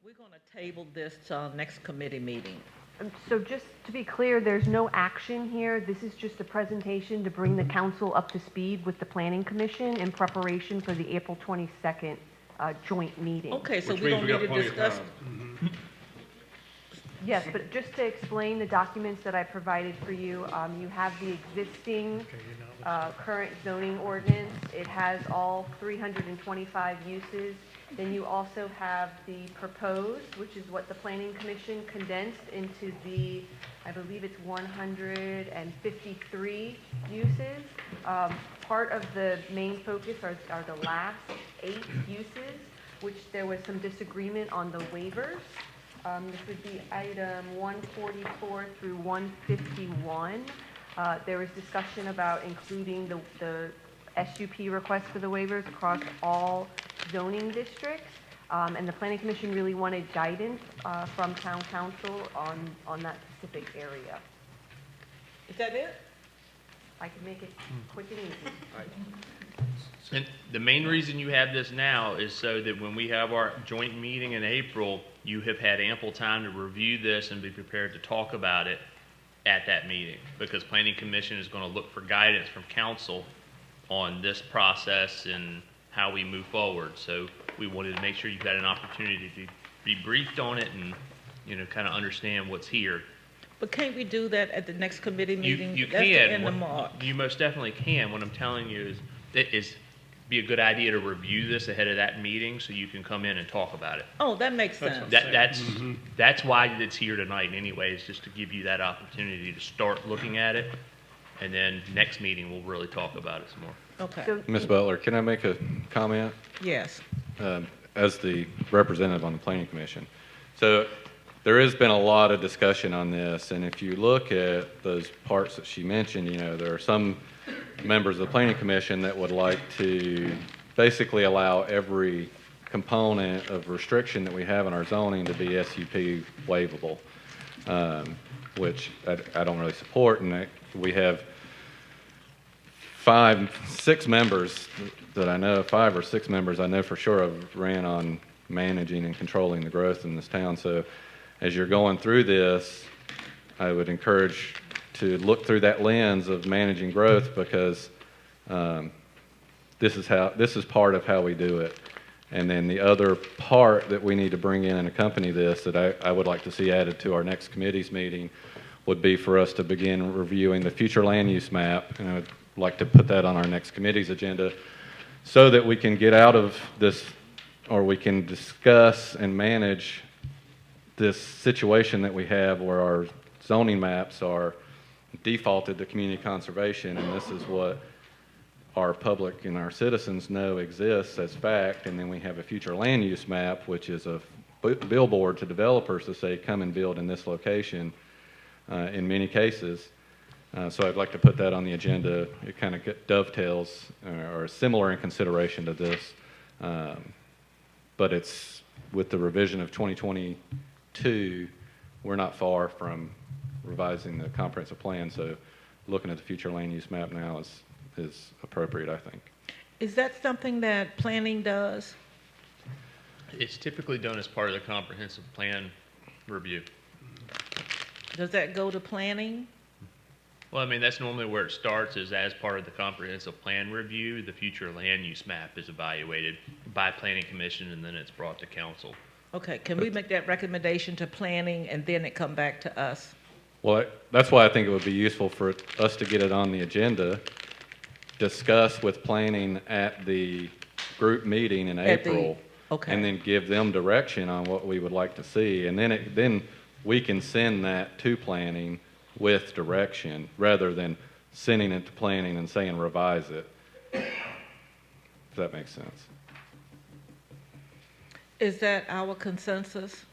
K: We're going to table this to our next committee meeting.
L: So just to be clear, there's no action here. This is just a presentation to bring the council up to speed with the Planning Commission in preparation for the April 22nd joint meeting.
K: Okay, so
C: Which
K: we
C: means
K: don't
C: we got
K: need to
C: plenty of
K: discuss.
C: time.
L: Yes, but just to explain the documents that I provided for you, you have the existing current zoning ordinance. It has all 325 uses. Then you also have the proposed, which is what the Planning Commission condensed into the, I believe it's 153 uses. Part of the main focus are the last 8 uses, which there was some disagreement on the waivers. This would be item 144 through 151. There was discussion about including the SUP request for the waivers across all zoning districts. And the Planning Commission really wanted guidance from town council on that specific area.
K: Is that it?
L: I can make it quick and easy.
F: And the main reason you have this now is so that when we have our joint meeting in April, you have had ample time to review this and be prepared to talk about it at that meeting. Because Planning Commission is going to look for guidance from council on this process and how we move forward. So we wanted to make sure you've had an opportunity to be briefed on it and, kind of understand what's here.
K: But can't we do that at the next committee meeting?
F: You
K: That's the
F: can.
K: end of March.
F: You most definitely can. What I'm telling you is, it is be a good idea to review this ahead of that meeting so you can come in and talk about it.
K: Oh, that makes sense.
F: That's why it's here tonight anyways, just to give you that opportunity to start looking at it. And then next meeting, we'll really talk about it some more.
K: Okay.
N: Ms. Butler, can I make a comment?
K: Yes.
N: As the representative on the Planning Commission. So there has been a lot of discussion on this, and if you look at those parts that she mentioned, there are some members of the Planning Commission that would like to basically allow every component of restriction that we have in our zoning to be SUP waivable, which I don't really support, and we have 5 or 6 members that I know, 5 or 6 members I know for sure have ran on managing and controlling the growth in this town. So as you're going through this, I would encourage to look through that lens of managing growth, because this is part of how we do it. And then the other part that we need to bring in and accompany this that I would like to see added to our next committee's meeting would be for us to begin reviewing the future land use map, and I would like to put that on our next committee's agenda so that we can get out of this, or we can discuss and manage this situation that we have where our zoning maps are defaulted to community conservation, and this is what our public and our citizens know exists as fact, and then we have a future land use map, which is a billboard to developers to say, come and build in this location in many cases. So I'd like to put that on the agenda. It kind of dovetails or is similar in consideration to this, but it's with the revision of 2022, we're not far from revising the comprehensive plan, so looking at the future land use map now is appropriate, I think.
K: Is that something that planning does?
F: It's typically done as part of the comprehensive plan review.
K: Does that go to planning?
F: Well, I mean, that's normally where it starts, is as part of the comprehensive plan review, the future land use map is evaluated by Planning Commission, and then it's brought to council.
K: Okay, can we make that recommendation to planning and then it come back to us?
N: Well, that's why I think it would be useful for us to get it on the agenda, discuss with planning at the group meeting in April,
K: okay.
N: and then give them direction on what we would like to see, and then we can send that to planning with direction rather than sending it to planning and saying revise it. If that makes sense.
K: Is that our consensus?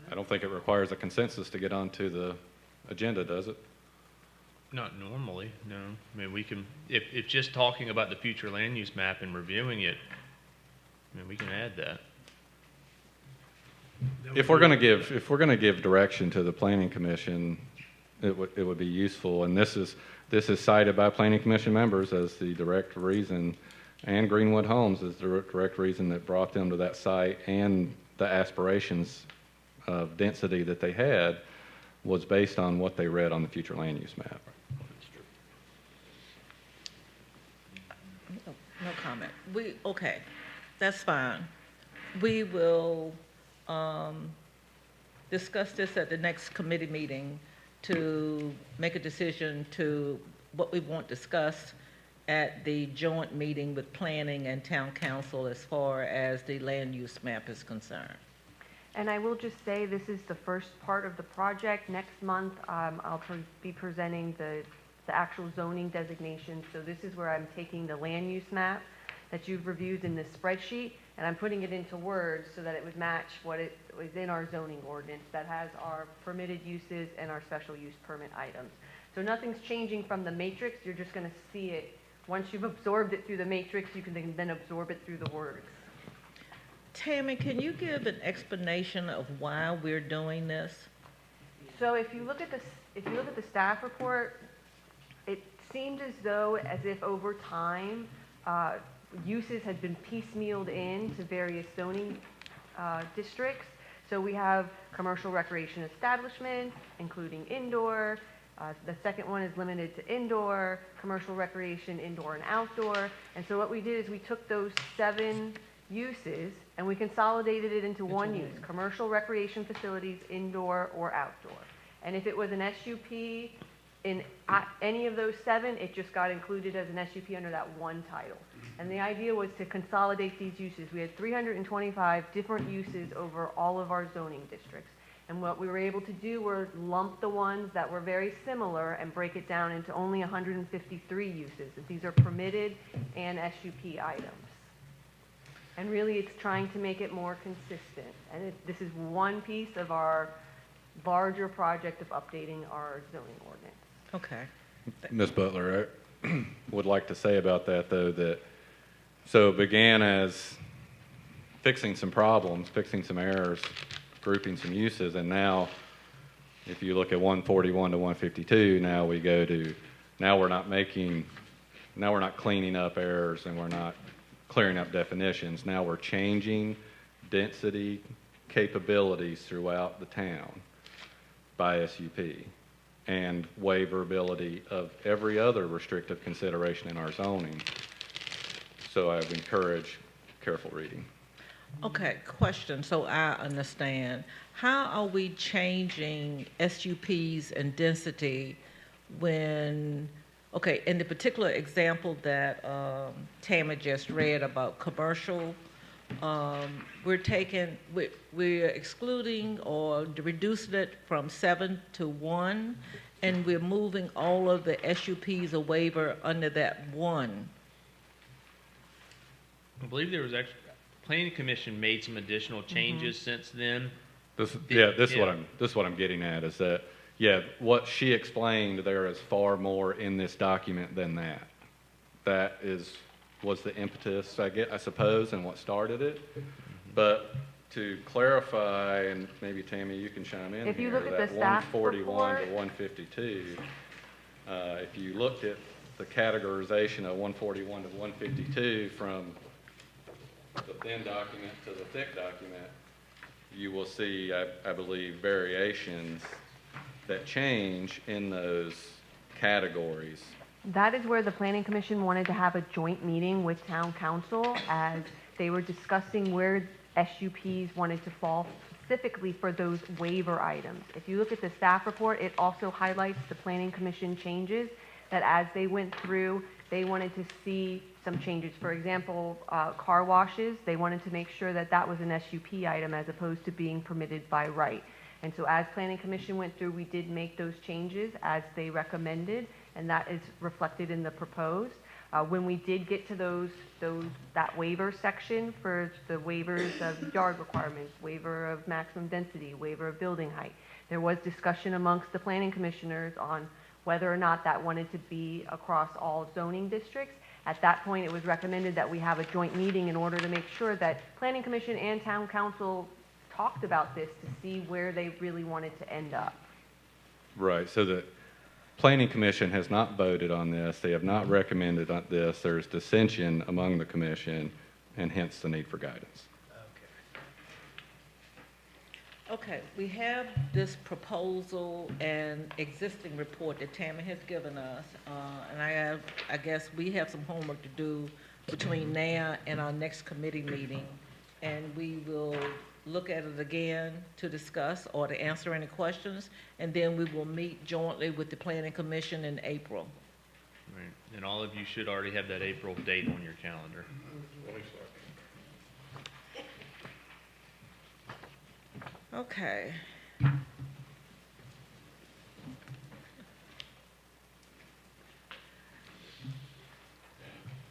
N: I don't think it requires a consensus to get onto the agenda, does it?
F: Not normally, no. I mean, we can, if just talking about the future land use map and reviewing it, I mean, we can add that.
N: If we're going to give direction to the Planning Commission, it would be useful, and this is cited by Planning Commission members as the direct reason and Greenwood Homes is the direct reason that brought them to that site, and the aspirations of density that they had was based on what they read on the future land use map.
K: No comment. Okay, that's fine. We will discuss this at the next committee meeting to make a decision to what we want discussed at the joint meeting with planning and town council as far as the land use map is concerned.
L: And I will just say, this is the first part of the project. Next month, I'll be presenting the actual zoning designation. So this is where I'm taking the land use map that you've reviewed in this spreadsheet, and I'm putting it into words so that it would match what it was in our zoning ordinance that has our permitted uses and our special use permit items. So nothing's changing from the matrix. You're just going to see it. Once you've absorbed it through the matrix, you can then absorb it through the words.
K: Tammy, can you give an explanation of why we're doing this?
L: So if you look at the staff report, it seemed as though as if over time, uses had been piecemealed into various zoning districts. So we have commercial recreation establishments, including indoor. The second one is limited to indoor, commercial recreation, indoor and outdoor. And so what we did is we took those 7 uses and we consolidated it into one use, commercial recreation facilities, indoor or outdoor. And if it was an SUP in any of those 7, it just got included as an SUP under that one title. And the idea was to consolidate these uses. We had 325 different uses over all of our zoning districts. And what we were able to do was lump the ones that were very similar and break it down into only 153 uses. These are permitted and SUP items. And really, it's trying to make it more consistent. And this is one piece of our larger project of updating our zoning ordinance.
K: Okay.
N: Ms. Butler, I would like to say about that, though, that so it began as fixing some problems, fixing some errors, grouping some uses, and now if you look at 141 to 152, now we're not cleaning up errors and we're not clearing up definitions. Now we're changing density capabilities throughout the town by SUP and waiverability of every other restrictive consideration in our zoning. So I would encourage careful reading.
K: Okay, question, so I understand. How are we changing SUPs and density when, okay, in the particular example that Tammy just read about commercial, we're excluding or reducing it from 7 to 1, and we're moving all of the SUPs or waiver under that 1.
F: I believe there was actually, Planning Commission made some additional changes since then.
N: This is what I'm getting at is that, what she explained, there is far more in this document than that. That was the impetus, I suppose, and what started it. But to clarify, and maybe Tammy, you can chime in
L: If you
N: here,
L: look at
N: that
L: the staff
N: 141 to
L: report-
N: 152, if you looked at the categorization of 141 to 152 from the thin document to the thick document, you will see, I believe, variations that change in those categories.
L: That is where the Planning Commission wanted to have a joint meeting with Town Council as they were discussing where SUPs wanted to fall specifically for those waiver items. If you look at the staff report, it also highlights the Planning Commission changes that as they went through, they wanted to see some changes. For example, car washes, they wanted to make sure that that was an SUP item as opposed to being permitted by right. And so as Planning Commission went through, we did make those changes as they recommended, and that is reflected in the proposed. When we did get to that waiver section for the waivers of yard requirements, waiver of maximum density, waiver of building height, there was discussion amongst the planning commissioners on whether or not that wanted to be across all zoning districts. At that point, it was recommended that we have a joint meeting in order to make sure that Planning Commission and Town Council talked about this to see where they really wanted to end up.
N: Right, so that Planning Commission has not voted on this. They have not recommended on this. There's dissension among the commission, and hence the need for guidance.
K: Okay, we have this proposal and existing report that Tammy has given us, and I guess we have some homework to do between now and our next committee meeting, and we will look at it again to discuss or to answer any questions, and then we will meet jointly with the Planning Commission in April.
F: Right. And all of you should already have that April date on your calendar.
K: Okay.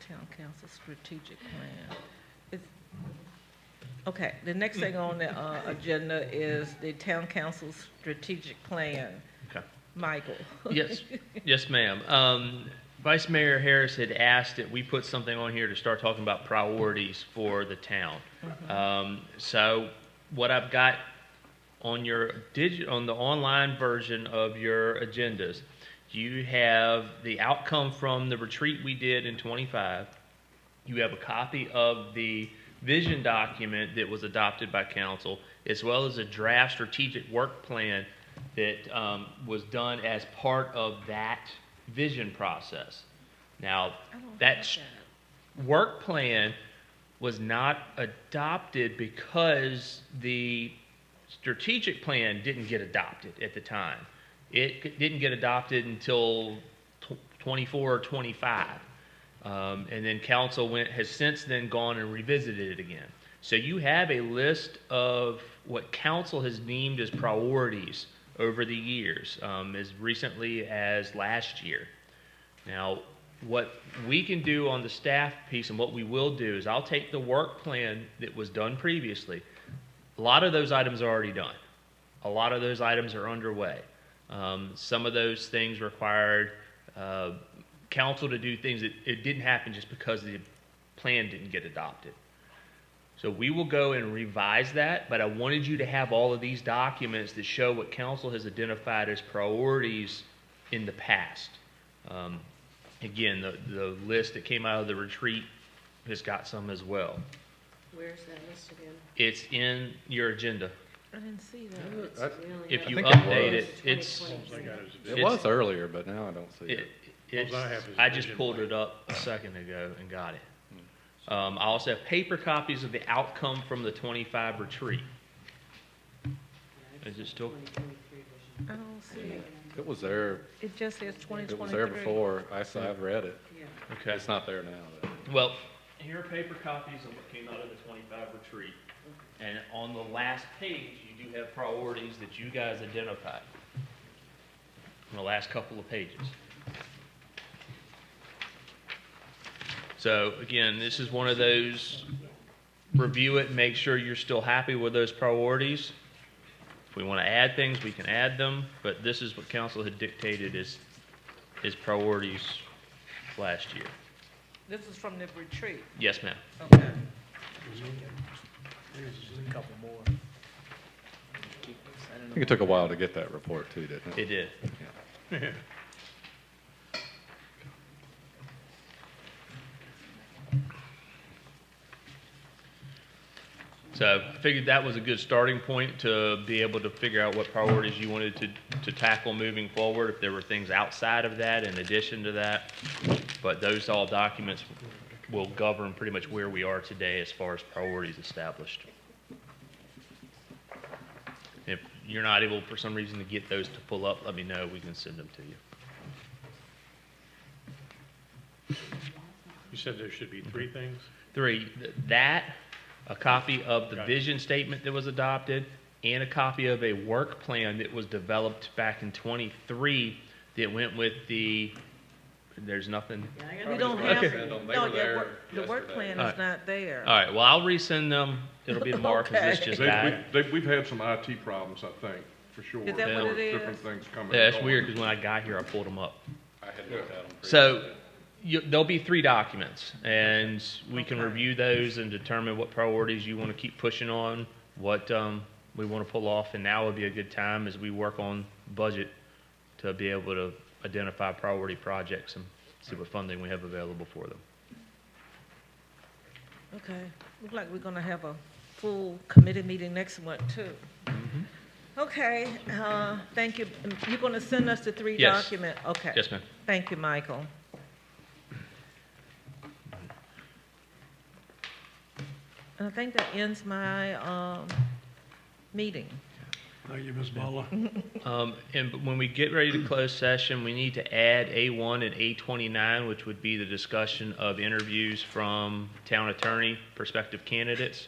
K: Town Council strategic plan. Okay, the next thing on the agenda is the Town Council's strategic plan.
F: Okay.
K: Michael.
F: Yes, yes, ma'am. Vice Mayor Harris had asked that we put something on here to start talking about priorities for the town. So what I've got on your on the online version of your agendas, you have the outcome from the retreat we did in 25. You have a copy of the vision document that was adopted by council, as well as a draft strategic work plan that was done as part of that vision process. Now, that work plan was not adopted because the strategic plan didn't get adopted at the time. It didn't get adopted until 24 or 25. And then council has since then gone and revisited it again. So you have a list of what council has deemed as priorities over the years, as recently as last year. Now, what we can do on the staff piece and what we will do is I'll take the work plan that was done previously. A lot of those items are already done. A lot of those items are underway. Some of those things required council to do things that it didn't happen just because the plan didn't get adopted. So we will go and revise that, but I wanted you to have all of these documents that show what council has identified as priorities in the past. Again, the list that came out of the retreat has got some as well.
I: Where's that list again?
F: It's in your agenda.
K: I didn't see that.
F: If you
N: think
F: update
N: it
F: it,
N: It was earlier, but now I don't see it.
F: I just pulled it up a second ago and got it. I also have paper copies of the outcome from the 25 retreat. Is it still?
K: I don't see it.
N: It was there.
K: It just says 2023.
N: It was there before. I've read it.
F: Okay.
N: It's not there now, though.
F: Well, here are paper copies of what came out of the 25 retreat. And on the last page, you do have priorities that you guys identified. On the last couple of pages. So again, this is one of those, review it, make sure you're still happy with those priorities. If we want to add things, we can add them, but this is what council had dictated as priorities last year.
K: This is from the retreat.
F: Yes, ma'am.
K: Okay.
E: A couple more.
N: I think it took a while to get that report too, didn't it?
F: It did.
N: Yeah.
F: So I figured that was a good starting point to be able to figure out what priorities you wanted to tackle moving forward, if there were things outside of that in addition to that. But those all documents will govern pretty much where we are today as far as priorities established. If you're not able for some reason to get those to pull up, let me know. We can send them to you.
G: You said there should be 3 things?
F: 3, a copy of the vision statement that was adopted, and a copy of a work plan that was developed back in 23 that went with the, there's nothing.
K: We don't have,
F: Okay.
K: the work plan is not there.
F: All right, well, I'll resend them. It'll be tomorrow because this just died.
C: We've had some IT problems, I think, for sure.
K: Is that what it is?
C: Different things coming.
F: Yeah, it's
C: and
F: weird
C: going.
F: because when I got here, I pulled them up.
N: I had looked at them
F: So
N: previously.
F: there'll be 3 documents, and we can review those and determine what priorities you want to keep pushing on, what we want to pull off, and now would be a good time as we work on budget to be able to identify priority projects and see what funding we have available for them.
K: Okay, look like we're gonna have a full committee meeting next month too. Okay, thank you. You're gonna send us the three
F: Yes.
K: document? Okay.
F: Yes, ma'am.
K: Thank you, Michael. And I think that ends my, meeting.
A: Thank you, Ms. Butler.
F: And when we get ready to close session, we need to add A1 and A29, which would be the discussion of interviews from town attorney, prospective candidates.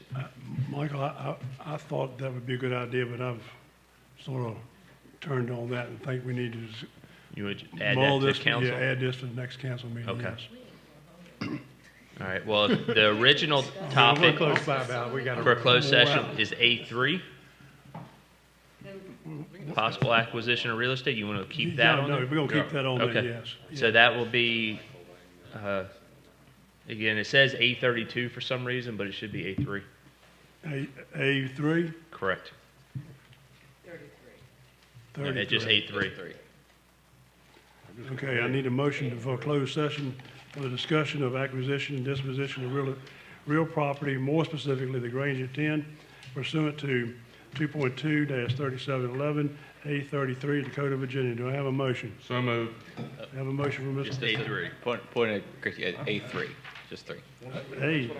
A: Michael, I thought that would be a good idea, but I've sort of turned on that and think we need to
F: You would add
A: mull
F: that to
A: this,
F: council?
A: yeah, add this to the next council meeting,
F: Okay.
A: yes.
F: All right, well, the original
G: We're
F: topic
G: close by about, we got
F: for a
G: to.
F: closed session is A3. Possible acquisition of real estate, you want to keep that
A: Yeah,
F: on
A: no,
F: there?
A: we're gonna keep that on there,
F: Okay.
A: yes.
F: So that will be, again, it says A32 for some reason, but it should be A3.
A: A3?
F: Correct.
A: 33.
F: Just A3.
A: Okay, I need a motion for a closed session for the discussion of acquisition and disposition of real property, more specifically the Granger 10, pursuant to 2.2-3711, A33 of the Code of Virginia. Do I have a motion?
C: So moved.
A: I have a motion from
F: Just
A: Mr.
F: A3.
O: Point of A3, just 3.
A: A.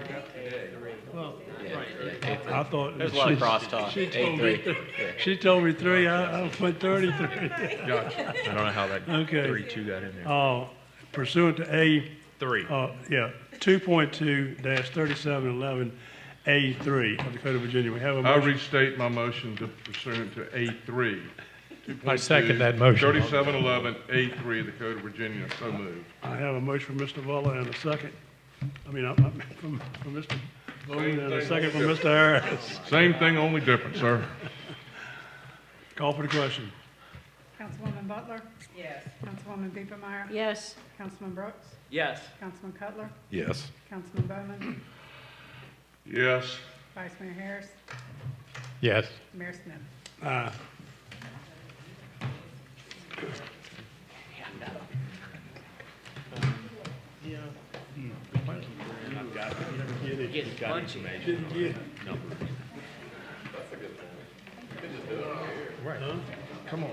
A: I thought.
O: There's a lot of crosstalk.
A: She told me,
O: A3.
A: she told me 3, I went 33.
F: Gotcha. I don't know how that
A: Okay.
F: 32 got in there.
A: Pursuant to A.
F: 3.
A: 2.2-3711, A3 of the Code of Virginia. We have a
C: I
A: motion.
C: restate my motion to pursuant to A3.
G: I second that motion.
C: 3711, A3 of the Code of Virginia, so moved.
A: I have a motion from Mr. Butler and a second. From Mr. Bowman and a second from Mr. Harris.
C: Same thing, only different, sir.
A: Call for the question.
B: Councilwoman Butler?
K: Yes.
B: Councilwoman Biebermeyer?
I: Yes.
B: Councilman Brooks?
E: Yes.
B: Councilman Cutler?
N: Yes.
B: Councilman Bowman?
C: Yes.
B: Vice Mayor Harris?
G: Yes.
B: Mayor Smith?
A: Aye.
E: Getting punchy.
A: Right.
C: Come on.